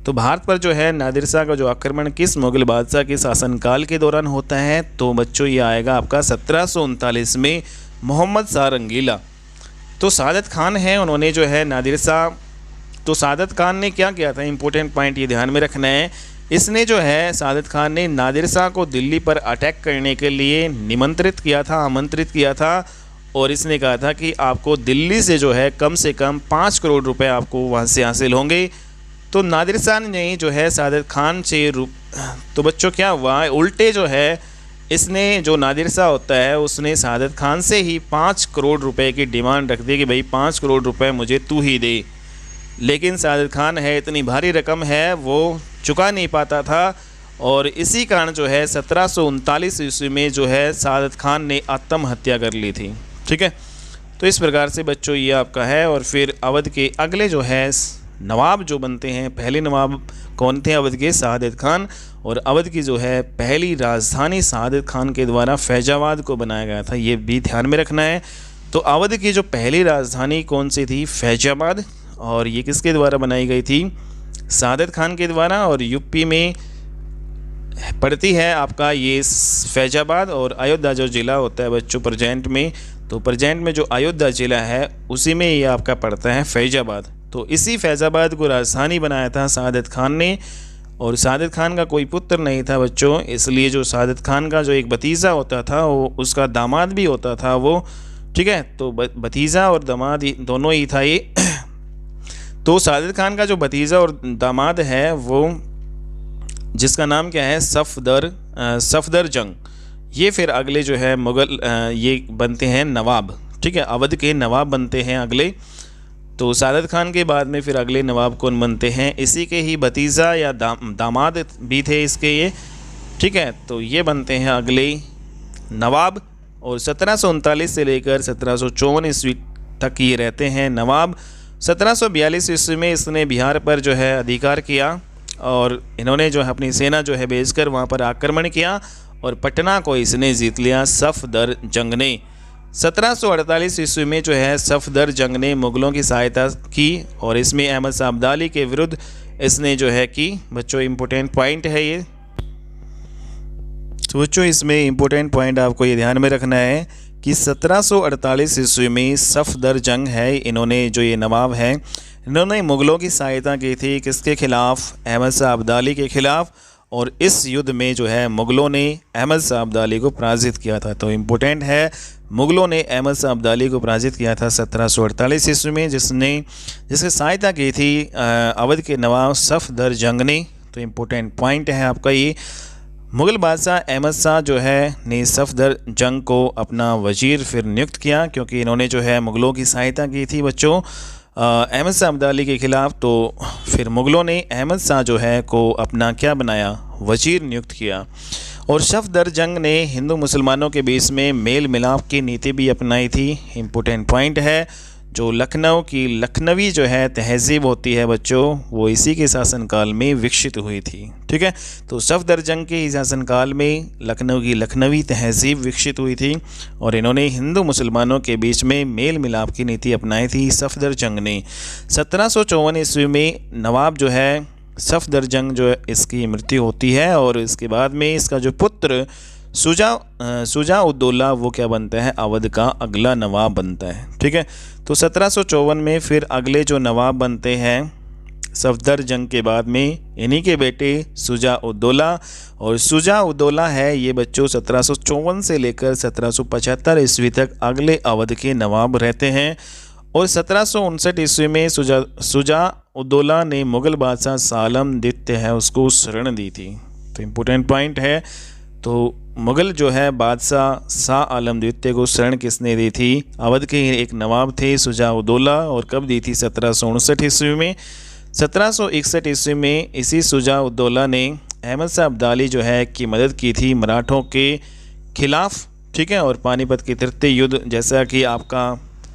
तो भारत पर जो है नादिर शाह का जो आक्रमण किस मुग़ल बादशाह के शासनकाल के दौरान होता है, तो बच्चों ये आएगा आपका 1739 में मोहम्मद शाह रंगीला। तो सादत खान है, उन्होंने जो है नादिर शाह, तो सादत खान ने क्या किया था, इंपॉर्टेंट पॉइंट ये ध्यान में रखना है, इसने जो है सादत खान ने नादिर शाह को दिल्ली पर अटैक करने के लिए आमंत्रित किया था और इसने कहा था कि आपको दिल्ली से जो है कम से कम 5 करोड़ रुपए आपको वहाँ से हासिल होंगे। तो नादिर शाह ने जो है सादत खान से तो बच्चों क्या हुआ, उल्टे जो है इसने जो नादिर शाह होता है उसने सादत खान से ही 5 करोड़ रुपए की डिमांड रख दी कि भाई 5 करोड़ रुपए मुझे तू ही दे। लेकिन सादत खान है, इतनी भारी रकम है, वो चुका नहीं पाता था और इसी कारण जो है 1739 ईस्वी में जो है सादत खान ने आत्महत्या कर ली थी। ठीक है, तो इस प्रकार से बच्चों ये आपका है। और फिर अवध के अगले जो है नवाब जो बनते हैं, पहले नवाब कौन थे अवध के, सादत खान। और अवध की जो है पहली राजधानी सादत खान के द्वारा फैजाबाद को बनाया गया था, ये भी ध्यान में रखना है। तो अवध की जो पहली राजधानी कौन सी थी, फैजाबाद, और ये किसके द्वारा बनाई गई थी, सादत खान के द्वारा। और यूपी में पड़ती है आपका ये फैजाबाद। और अयोध्या जो ज़िला होता है बच्चों प्रेजेंट में, तो प्रेजेंट में जो अयोध्या ज़िला है उसी में ये आपका पड़ता है फैजाबाद। तो इसी फैजाबाद को राजधानी बनाया था सादत खान ने। और सादत खान का कोई पुत्र नहीं था बच्चों, इसलिए जो सादत खान का जो एक भतीजा होता था वो उसका दामाद भी होता था वो। ठीक है, तो भतीजा और दामाद दोनों ही था ये। तो सादत खान का जो भतीजा और दामाद है वो, जिसका नाम क्या है, सफदर जंग, ये फिर अगले जो है मुग़ल ये बनते हैं नवाब। ठीक है, अवध के नवाब बनते हैं अगले। तो सादत खान के बाद में फिर अगले नवाब कौन बनते हैं, इसी के ही भतीजा या दामाद भी थे इसके ये। ठीक है, तो ये बनते हैं अगले नवाब। और 1739 से लेकर 1754 ईस्वी तक ये रहते हैं नवाब। 1742 ईस्वी में इसने बिहार पर जो है अधिकार किया और इन्होंने जो है अपनी सेना जो है भेजकर वहाँ पर आक्रमण किया और पटना को इसने जीत लिया सफदर जंग ने। 1748 ईस्वी में जो है सफदर जंग ने मुग़लों की सहायता की और इसमें अहमद शाह अब्दाली के विरुद्ध इसने जो है कि बच्चों इम्पोर्टेंट पॉइंट है ये। तो बच्चों इसमें इम्पोर्टेंट पॉइंट आपको ये ध्यान में रखना है कि 1748 ईस्वी में सफदर जंग है, इन्होंने जो ये नवाब है इन्होंने मुग़लों की सहायता की थी, किसके खिलाफ, अहमद शाह अब्दाली के खिलाफ। और इस युद्ध में जो है मुग़लों ने अहमद शाह अब्दाली को पराजित किया था। तो इम्पोर्टेंट है, मुग़लों ने अहमद शाह अब्दाली को पराजित किया था 1748 ईस्वी में, जिसकी सहायता की थी अवध के नवाब सफदर जंग ने। तो इम्पोर्टेंट पॉइंट है आपका ये। मुग़ल बादशाह अहमद शाह जो है ने सफदर जंग को अपना वजीर फिर नियुक्त किया, क्योंकि इन्होंने जो है मुग़लों की सहायता की थी बच्चों अहमद शाह अब्दाली के ख़िलाफ़। तो फिर मुग़लों ने अहमद शाह जो है को अपना क्या बनाया, वजीर नियुक्त किया। और सफदर जंग ने हिंदू मुसलमानों के बीच में मेल मिलाप की नीति भी अपनाई थी। इम्पोर्टेंट पॉइंट है, जो लखनऊ की लखनवी जो है तहज़ीब होती है बच्चों, वो इसी के शासनकाल में विकसित हुई थी। ठीक है, तो सफदर जंग के शासनकाल में लखनऊ की लखनवी तहज़ीब विकसित हुई थी और इन्होंने हिंदू मुसलमानों के बीच में मेल मिलाप की नीति अपनाई थी सफदर जंग ने। 1754 ईस्वी में नवाब जो है सफदर जंग जो है इसकी मृत्यु होती है और इसके बाद में इसका जो पुत्र शुजा-उद-दौला वो क्या बनता है, अवध का अगला नवाब बनता है। ठीक है, तो 1754 में फिर अगले जो नवाब बनते हैं सफदर जंग के बाद में इन्हीं के बेटे शुजा-उद-दौला। और शुजा-उद-दौला है ये बच्चों 1754 से लेकर 1775 ईस्वी तक अगले अवध के नवाब रहते हैं। और 1759 ईस्वी में शुजा-उद-दौला ने मुग़ल बादशाह सालम द्वितीय है उसको शरण दी थी। तो इम्पोर्टेंट पॉइंट है, तो मुग़ल जो है बादशाह शाह आलम द्वितीय को शरण किसने दी थी, अवध के एक नवाब थे शुजा-उद-दौला। और कब दी थी, 1759 ईस्वी में। 1761 ईस्वी में इसी शुजा-उद-दौला ने अहमद शाह अब्दाली जो है की मदद की थी मराठों के खिलाफ़। ठीक है, और पानीपत के तृतीय युद्ध जैसा कि आपका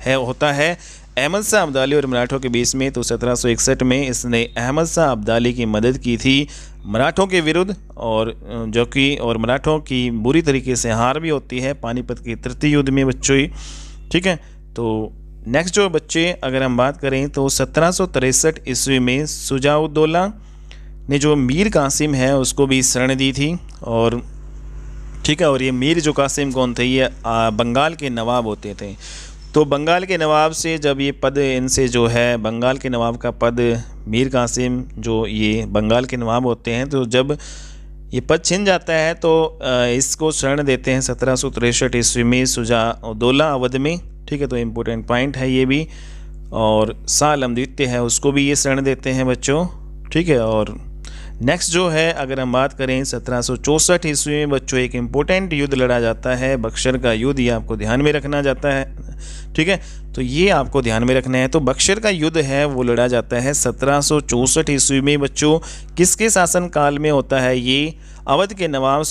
होता है अहमद शाह अब्दाली और मराठों के बीच में, तो 1761 में इसने अहमद शाह अब्दाली की मदद की थी मराठों के विरुद्ध, और मराठों की बुरी तरीके से हार भी होती है पानीपत के तृतीय युद्ध में बच्चों ही। ठीक है, तो नेक्स्ट जो बच्चे अगर हम बात करें तो 1763 ईस्वी में शुजाउद्दौला ने जो मीर कासिम है उसको भी शरण दी थी। और ठीक है, और ये मीर जो कासिम कौन थे, ये बंगाल के नवाब होते थे। तो बंगाल के नवाब से जब ये पद इनसे जो है, बंगाल के नवाब का पद मीर कासिम जो ये बंगाल के नवाब होते हैं, तो जब ये पद छिन जाता है तो इसको शरण देते हैं 1763 ईस्वी में शुजाउद्दौला अवध में। ठीक है, तो इम्पोर्टेंट पॉइंट है ये भी। और शाह आलम द्वितीय है उसको भी ये शरण देते हैं बच्चों। ठीक है, और नेक्स्ट जो है अगर हम बात करें 1764 ईस्वी में बच्चों एक इम्पोर्टेंट युद्ध लड़ा जाता है, बक्सर का युद्ध, ये आपको ध्यान में रखना जाता है। ठीक है, तो ये आपको ध्यान में रखना है। तो बक्सर का युद्ध है वो लड़ा जाता है 1764 ईस्वी में बच्चों। किसके शासन काल में होता है ये? अवध के नवाब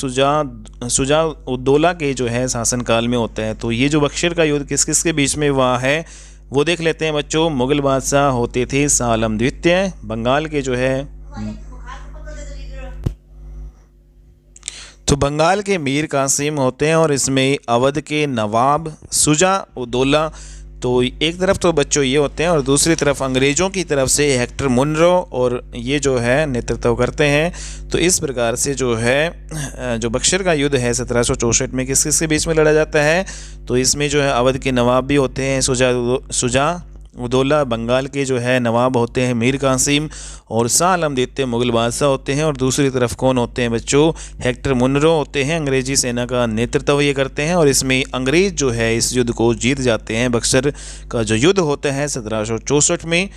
शुजाउद्दौला के जो है शासन काल में होता है। तो ये जो बक्सर का युद्ध किस किस के बीच में हुआ है वो देख लेते हैं बच्चों। मुगल बादशाह होते थे शाह आलम द्वितीय, बंगाल के जो है तो बंगाल के मीर कासिम होते हैं, और इसमें अवध के नवाब शुजाउद्दौला। तो एक तरफ तो बच्चों ये होते हैं और दूसरी तरफ अंग्रेज़ों की तरफ से हेक्टर मुनरो और ये जो है नेतृत्व करते हैं। तो इस प्रकार से जो है जो बक्सर का युद्ध है 1764 में किस किस के बीच में लड़ा जाता है, तो इसमें जो है अवध के नवाब भी होते हैं शुजाउद्दौला, बंगाल के जो है नवाब होते हैं मीर कासिम, और शाह आलम द्वितीय मुगल बादशाह होते हैं, और दूसरी तरफ कौन होते हैं बच्चों? हेक्टर मुनरो होते हैं, अंग्रेजी सेना का नेतृत्व ये करते हैं। और इसमें अंग्रेज जो है इस युद्ध को जीत जाते हैं। बक्सर का जो युद्ध होता है 1764 में,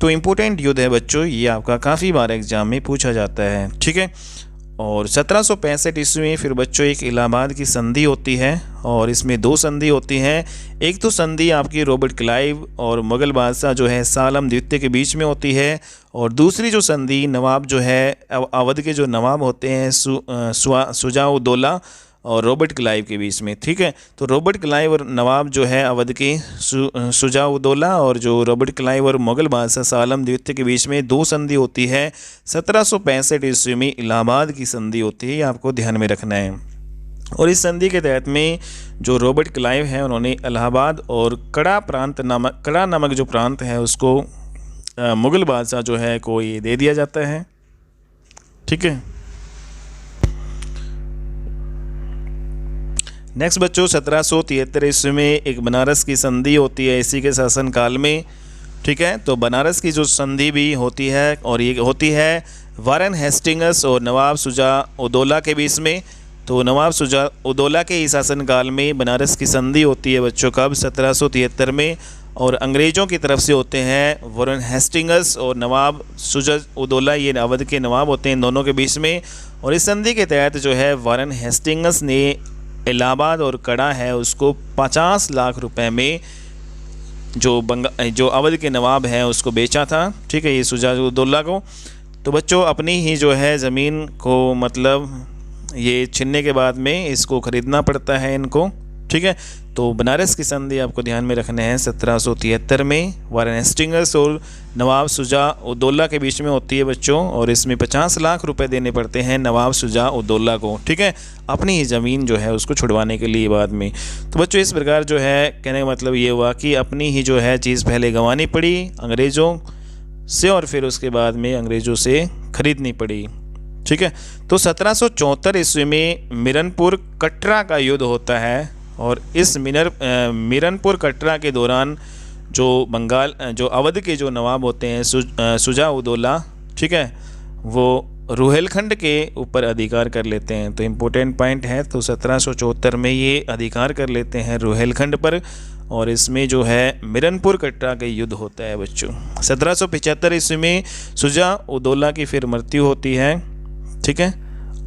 तो इम्पोर्टेंट युद्ध है बच्चों, ये आपका काफ़ी बार एग्जाम में पूछा जाता है। ठीक है, और 1765 ईस्वी में फिर बच्चों एक इलाहाबाद की संधि होती है, और इसमें दो संधि होती हैं। एक तो संधि आपकी रॉबर्ट क्लाइव और मुगल बादशाह जो है शाह आलम द्वितीय के बीच में होती है, और दूसरी जो संधि नवाब जो है अवध के जो नवाब होते हैं शुजाउद्दौला और रॉबर्ट क्लाइव के बीच में। ठीक है, तो रॉबर्ट क्लाइव और नवाब जो है अवध के शुजाउद्दौला और जो रॉबर्ट क्लाइव और मुगल बादशाह शाह आलम द्वितीय के बीच में दो संधि होती है। 1765 ईस्वी में इलाहाबाद की संधि होती है, ये आपको ध्यान में रखना है। और इस संधि के तहत में जो रॉबर्ट क्लाइव हैं उन्होंने इलाहाबाद और कड़ा नामक जो प्रांत है उसको मुगल बादशाह जो है को ये दे दिया जाता है। ठीक है, नेक्स्ट बच्चों 1773 ईस्वी में एक बनारस की संधि होती है इसी के शासन काल में। ठीक है, तो बनारस की जो संधि भी होती है और ये होती है वारेन हेस्टिंग्स और नवाब शुजाउद्दौला के बीच में। तो नवाब शुजाउद्दौला के ही शासनकाल में बनारस की संधि होती है बच्चों कब? 1773 में, और अंग्रेज़ों की तरफ से होते हैं वारेन हेस्टिंग्स और नवाब शुजाउद्दौला, ये अवध के नवाब होते हैं दोनों के बीच में। और इस संधि के तहत जो है वारेन हेस्टिंग्स ने इलाहाबाद और कड़ा है उसको 50 लाख रुपए में जो अवध के नवाब हैं उसको बेचा था। ठीक है, ये शुजाउद्दौला को। तो बच्चों अपनी ही जो है ज़मीन को मतलब ये छीनने के बाद में इसको ख़रीदना पड़ता है इनको। ठीक है, तो बनारस की संधि आपको ध्यान में रखने हैं 1773 में वारेन हेस्टिंग्स और नवाब शुजाउद्दौला के बीच में होती है बच्चों, और इसमें 50 लाख रुपए देने पड़ते हैं नवाब शुजाउद्दौला को। ठीक है, अपनी ही ज़मीन जो है उसको छुड़वाने के लिए बाद में। तो बच्चों इस प्रकार जो है कहने का मतलब ये हुआ कि अपनी ही जो है चीज़ पहले गंवानी पड़ी अंग्रेज़ों से और फिर उसके बाद में अंग्रेज़ों से ख़रीदनी पड़ी। ठीक है, तो 1774 ईस्वी में मिरनपुर कटरा का युद्ध होता है, और इस मिरनपुर कटरा के दौरान जो अवध के जो नवाब होते हैं शुजाउद्दौला, ठीक है, वो रुहेलखंड के ऊपर अधिकार कर लेते हैं। तो इम्पोर्टेंट पॉइंट है, तो 1774 में ये अधिकार कर लेते हैं रुहेलखंड पर, और इसमें जो है मिरनपुर कटरा का युद्ध होता है बच्चों। 1775 ईस्वी में शुजाउद्दौला की फिर मृत्यु होती है। ठीक है,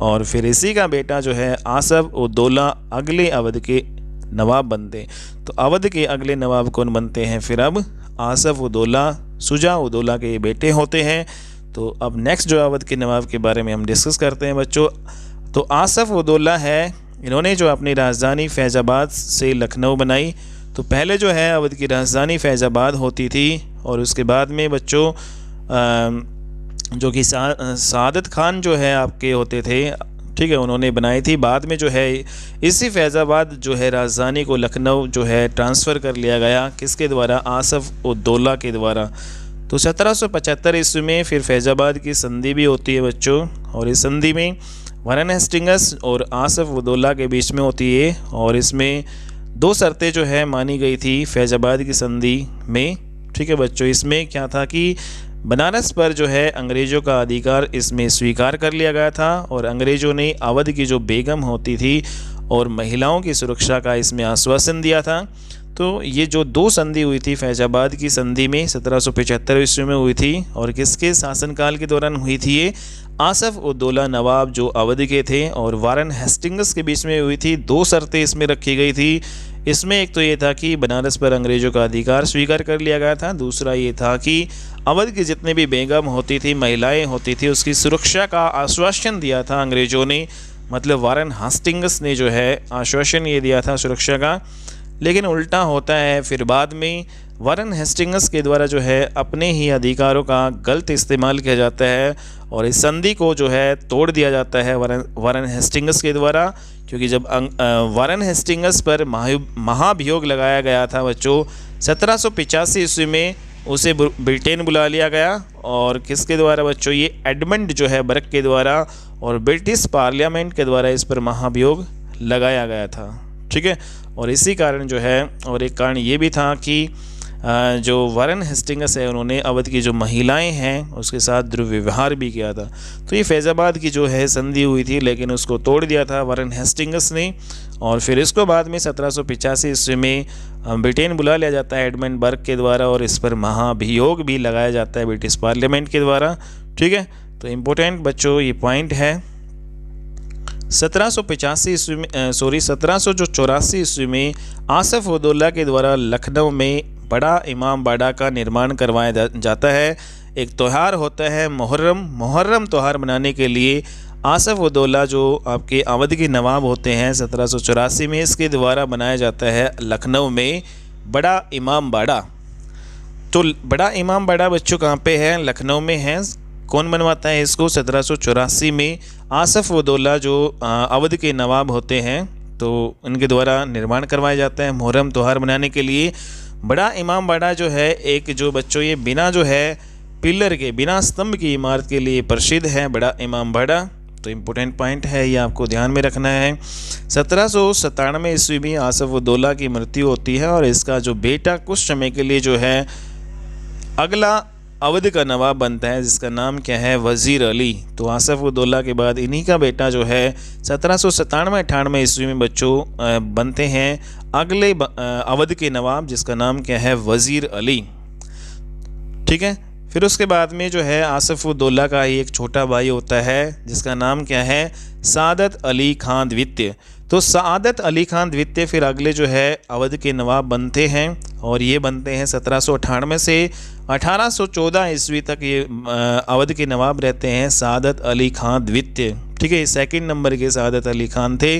और फिर इसी का बेटा जो है आसफ उद्दौला अगले अवध के नवाब बनते। तो अवध के अगले नवाब कौन बनते हैं फिर? अब आसफ उद्दौला शुजाउद्दौला के बेटे होते हैं। तो अब नेक्स्ट जो अवध के नवाब के बारे में हम डिस्कस करते हैं बच्चों। तो आसफ उद्दौला है, इन्होंने जो अपनी राजधानी फैज़ाबाद से लखनऊ बनाई। तो पहले जो है अवध की राजधानी फैज़ाबाद होती थी और उसके बाद में बच्चों जो कि सादत खान जो है आपके होते थे, ठीक है, उन्होंने बनाई थी। बाद में जो है इसी फैज़ाबाद जो है राजधानी को लखनऊ जो है ट्रांसफ़र कर लिया गया, किसके द्वारा? आसफ़ उद्दौला के द्वारा। तो 1775 ईस्वी में फिर फैज़ाबाद की संधि भी होती है बच्चों, और इस संधि में वारन हेस्टिंग्स और आसफ़ उद्दौला के बीच में होती है, और इसमें 2 शर्तें जो है मानी गई थी फैज़ाबाद की संधि में, ठीक है बच्चों। इसमें क्या था कि बनारस पर जो है अंग्रेज़ों का अधिकार इसमें स्वीकार कर लिया गया था, और अंग्रेज़ों ने अवध की जो बेगम होती थी और महिलाओं की सुरक्षा का इसमें आश्वासन दिया था। तो ये जो 2 संधि हुई थी फैज़ाबाद की संधि में 1775 ईस्वी में हुई थी, और किसके शासनकाल के दौरान हुई थी ये? आसफ़ उद्दौला नवाब जो अवध के थे और वारन हेस्टिंग्स के बीच में हुई थी। 2 शर्तें इसमें रखी गई थी। इसमें एक तो ये था कि बनारस पर अंग्रेज़ों का अधिकार स्वीकार कर लिया गया था, दूसरा ये था कि अवध की जितने भी बेगम होती थी, महिलाएं होती थी, उसकी सुरक्षा का आश्वासन दिया था अंग्रेज़ों ने, मतलब वारन हेस्टिंग्स ने जो है आश्वासन ये दिया था सुरक्षा का। लेकिन उल्टा होता है, फिर बाद में वारन हेस्टिंग्स के द्वारा जो है अपने ही अधिकारों का गलत इस्तेमाल किया जाता है, और इस संधि को जो है तोड़ दिया जाता है वारन हेस्टिंग्स के द्वारा, क्योंकि जब वारन हेस्टिंग्स पर महाभियोग लगाया गया था बच्चों 1785 ईस्वी में, उसे ब्रिटेन बुला लिया गया, और किसके द्वारा बच्चों? ये एडमंड जो है बर्क के द्वारा और ब्रिटिश पार्लियामेंट के द्वारा इस पर महाभियोग लगाया गया था, ठीक है। और इसी कारण जो है, और एक कारण ये भी था कि जो वारन हेस्टिंग्स है उन्होंने अवध की जो महिलाएं हैं उसके साथ दुर्व्यवहार भी किया था। तो ये फैज़ाबाद की जो है संधि हुई थी, लेकिन उसको तोड़ दिया था वारन हेस्टिंग्स ने, और फिर इसको बाद में 1785 ईस्वी में ब्रिटेन बुला लिया जाता है एडमंड बर्क के द्वारा, और इस पर महाभियोग भी लगाया जाता है ब्रिटिश पार्लियामेंट के द्वारा, ठीक है। तो इम्पोर्टेंट बच्चों ये पॉइंट है। 1784 ईस्वी में आसफ़ उद्दौला के द्वारा लखनऊ में बड़ा इमाम बाड़ा का निर्माण करवाया जाता है। एक त्यौहार होता है मुहर्रम त्यौहार मनाने के लिए आसफ़ उद्दौला जो आपके अवध के नवाब होते हैं 1784 में, इसके द्वारा बनाया जाता है लखनऊ में बड़ा इमाम बाड़ा। तो बड़ा इमाम बाड़ा बच्चों कहाँ पे है? लखनऊ में है। कौन बनवाता है इसको? 1784 में आसफ़ उद्दौला जो अवध के नवाब होते हैं, तो इनके द्वारा निर्माण करवाया जाता है मुहर्रम त्यौहार मनाने के लिए। बड़ा इमाम बाड़ा जो है एक जो बच्चों ये बिना जो है पिलर के, बिना स्तंभ की इमारत के लिए प्रसिद्ध है बड़ा इमाम बाड़ा। तो इम्पोर्टेंट पॉइंट है, ये आपको ध्यान में रखना है। 1797 ईस्वी में आसफ़ उद्दौला की मृत्यु होती है, और इसका जो बेटा कुछ समय के लिए जो है अगला अवध का नवाब बनता है, जिसका नाम क्या है? वज़ीर अली। तो आसफ़ उद्दौला के बाद इन्हीं का बेटा जो है 1797-98 ईस्वी में बच्चों बनते हैं अगले अवध के नवाब, जिसका नाम क्या है? वज़ीर अली, ठीक है। फिर उसके बाद में जो है आसफ़ उद्दौला का ही एक छोटा भाई होता है, जिसका नाम क्या है? सादत अली खान द्वितीय। तो सादत अली खान द्वितीय फिर अगले जो है अवध के नवाब बनते हैं, और ये बनते हैं 1798 से 1814 ईस्वी तक ये अवध के नवाब रहते हैं सादत अली खान द्वितीय, ठीक है। सेकंड नंबर के सादत अली खान थे,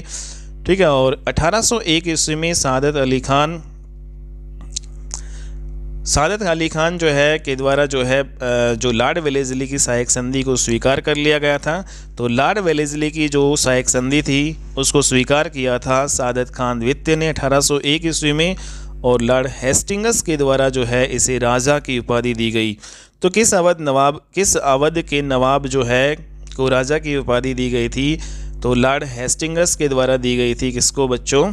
ठीक है। और 1801 ईस्वी में सादत अली खान जो है के द्वारा जो है जो लॉर्ड वेलेस्ली की सहायक संधि को स्वीकार कर लिया गया था। तो लॉर्ड वेलेस्ली की जो सहायक संधि थी उसको स्वीकार किया था सादत खान द्वितीय ने 1801 ईस्वी में, और लॉर्ड हेस्टिंग्स के द्वारा जो है इसे राजा की उपाधि दी गई। तो किस अवध के नवाब जो है को राजा की उपाधि दी गई थी? तो लॉर्ड हेस्टिंग्स के द्वारा दी गई थी। किसको बच्चों?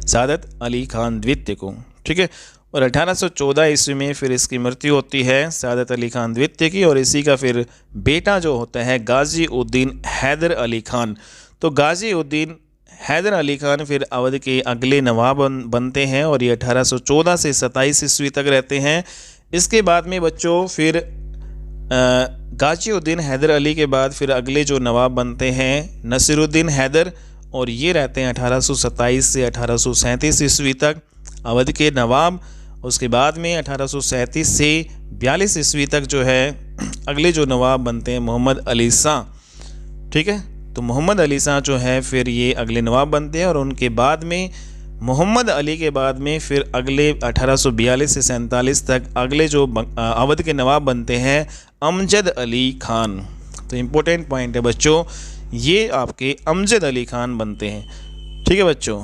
सादत अली खान द्वितीय को, ठीक है। और 1814 ईस्वी में फिर इसकी मृत्यु होती है सादत अली खान द्वितीय की, और इसी का फिर बेटा जो होता है गाजी उद्दीन हैदर अली खान। तो गाजी उद्दीन हैदर अली खान फिर अवध के अगले नवाब बनते हैं, और ये 1814 से 27 ईस्वी तक रहते हैं। इसके बाद में बच्चों फिर गाजी उद्दीन हैदर अली के बाद फिर अगले जो नवाब बनते हैं नसीरुद्दीन हैदर, और ये रहते हैं 1827 से 1837 ईस्वी तक अवध के नवाब। उसके बाद में 1837 से 42 ईस्वी तक जो है अगले जो नवाब बनते हैं मोहम्मद अली शाह, ठीक है। तो मोहम्मद अली शाह जो है फिर ये अगले नवाब बनते हैं, और उनके बाद में मोहम्मद अली के बाद में फिर अगले 1842 से 47 तक अगले जो अवध के नवाब बनते हैं अमजद अली खान। तो इम्पोर्टेंट पॉइंट है बच्चों, ये आपके अमजद अली खान बनते हैं, ठीक है बच्चों।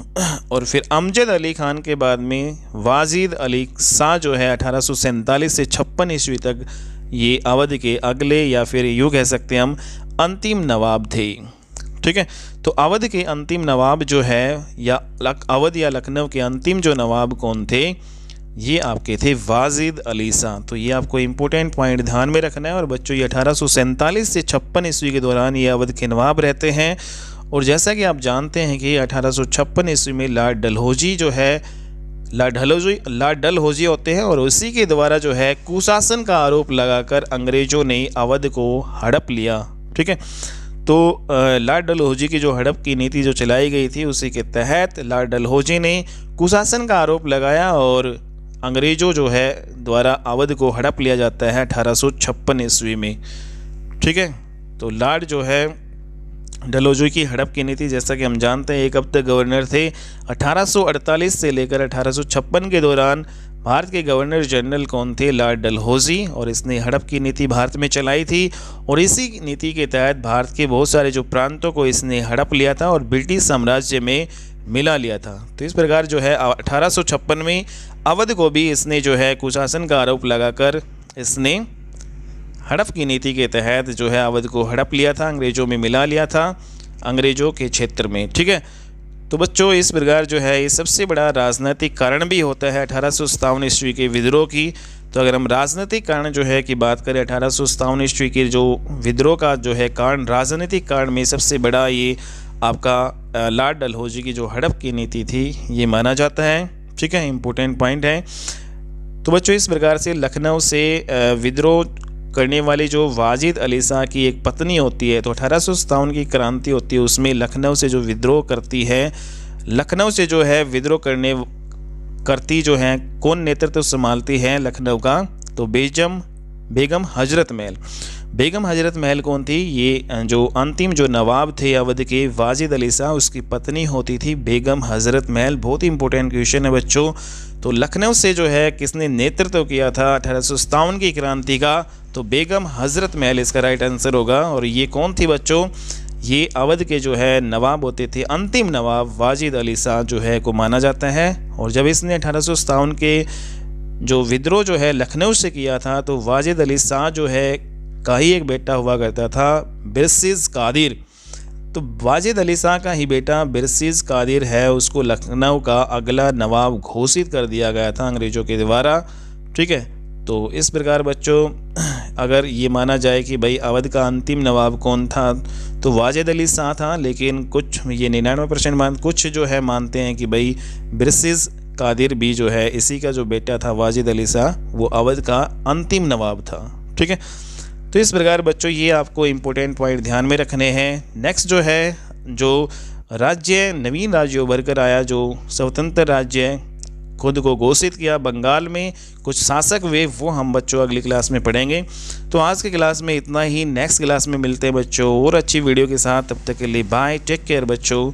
और फिर अमजद अली खान के बाद में वाजिद अली शाह जो है 1847 से 56 ईस्वी तक ये अवध के अगले या फिर यूँ कह सकते हैं हम अंतिम नवाब थे, ठीक है। तो अवध के अंतिम नवाब जो है या अवध या लखनऊ के अंतिम जो नवाब कौन थे, ये आपके थे वाजिद अली शाह। तो ये आपको इम्पोर्टेंट पॉइंट ध्यान में रखना है। और बच्चों ये 1847 से 56 ईस्वी के दौरान ये अवध के नवाब रहते हैं। और जैसा कि आप जानते हैं कि 1856 ईस्वी में लॉर्ड डलहौजी जो है लॉर्ड डलहौजी होते हैं और उसी के द्वारा जो है कुशासन का आरोप लगाकर अंग्रेज़ों ने अवध को हड़प लिया, ठीक है। तो लॉर्ड डलहौजी की जो हड़प की नीति जो चलाई गई थी उसी के तहत लॉर्ड डलहौजी ने कुशासन का आरोप लगाया और अंग्रेज़ों जो है द्वारा अवध को हड़प लिया जाता है 1856 ईस्वी में, ठीक है। तो लॉर्ड जो है डलहौजी की हड़प की नीति, जैसा कि हम जानते हैं, एक अब तक गवर्नर थे। 1848 से लेकर 1856 के दौरान भारत के गवर्नर जनरल कौन थे, लॉर्ड डलहौजी, और इसने हड़प की नीति भारत में चलाई थी। और इसी नीति के तहत भारत के बहुत सारे जो प्रांतों को इसने हड़प लिया था और ब्रिटिश साम्राज्य में मिला लिया था। तो इस प्रकार जो है 1856 में अवध को भी इसने जो है कुशासन का आरोप लगाकर इसने हड़प की नीति के तहत जो है अवध को हड़प लिया था, अंग्रेज़ों में मिला लिया था, अंग्रेज़ों के क्षेत्र में, ठीक है। तो बच्चों इस प्रकार जो है ये सबसे बड़ा राजनीतिक कारण भी होता है 1857 ईस्वी के विद्रोह की। तो अगर हम राजनीतिक कारण जो है की बात करें 1857 ईस्वी के जो विद्रोह का जो है कारण, राजनीतिक कारण में सबसे बड़ा ये आपका लॉर्ड डलहौजी की जो हड़प की नीति थी ये माना जाता है, ठीक है। इम्पोर्टेंट पॉइंट है। तो बच्चों इस प्रकार से लखनऊ से विद्रोह करने वाली जो वाजिद अली शाह की एक पत्नी होती है, तो 1857 की क्रांति होती है, उसमें लखनऊ से जो विद्रोह करती है, लखनऊ से जो है विद्रोह करती जो है कौन नेतृत्व संभालती है लखनऊ का, तो बेगम हजरत महल। बेगम हजरत महल कौन थी, ये जो अंतिम जो नवाब थे अवध के वाजिद अली शाह, उसकी पत्नी होती थी बेगम हजरत महल। बहुत ही इंपॉर्टेंट क्वेश्चन है बच्चों। तो लखनऊ से जो है किसने नेतृत्व किया था 1857 की क्रांति का, तो बेगम हजरत महल इसका राइट आंसर होगा। और ये कौन थी बच्चों, ये अवध के जो है नवाब होते थे, अंतिम नवाब वाजिद अली शाह जो है को माना जाता है। और जब इसने 1857 के जो विद्रोह जो है लखनऊ से किया था, तो वाजिद अली शाह जो है का ही एक बेटा हुआ करता था बिरसिज़ कादिर। तो वाजिद अली शाह का ही बेटा बिरसिज़ कादिर है, उसको लखनऊ का अगला नवाब घोषित कर दिया गया था अंग्रेज़ों के द्वारा, ठीक है। तो इस प्रकार बच्चों अगर ये माना जाए कि भाई अवध का अंतिम नवाब कौन था, तो वाजिद अली शाह था, लेकिन कुछ ये 99% कुछ जो है मानते हैं कि भाई बिरसिज़ कादिर भी जो है इसी का जो बेटा था वाजिद अली शाह, वो अवध का अंतिम नवाब था, ठीक है। तो इस प्रकार बच्चों ये आपको इम्पोर्टेंट पॉइंट ध्यान में रखने हैं। नेक्स्ट जो है जो राज्य नवीन राज्य उभर कर आया, जो स्वतंत्र राज्य खुद को घोषित किया बंगाल में, कुछ शासक वे, वो हम बच्चों अगली क्लास में पढ़ेंगे। तो आज के क्लास में इतना ही, नेक्स्ट क्लास में मिलते हैं बच्चों और अच्छी वीडियो के साथ। तब तक के लिए बाय, टेक केयर बच्चों।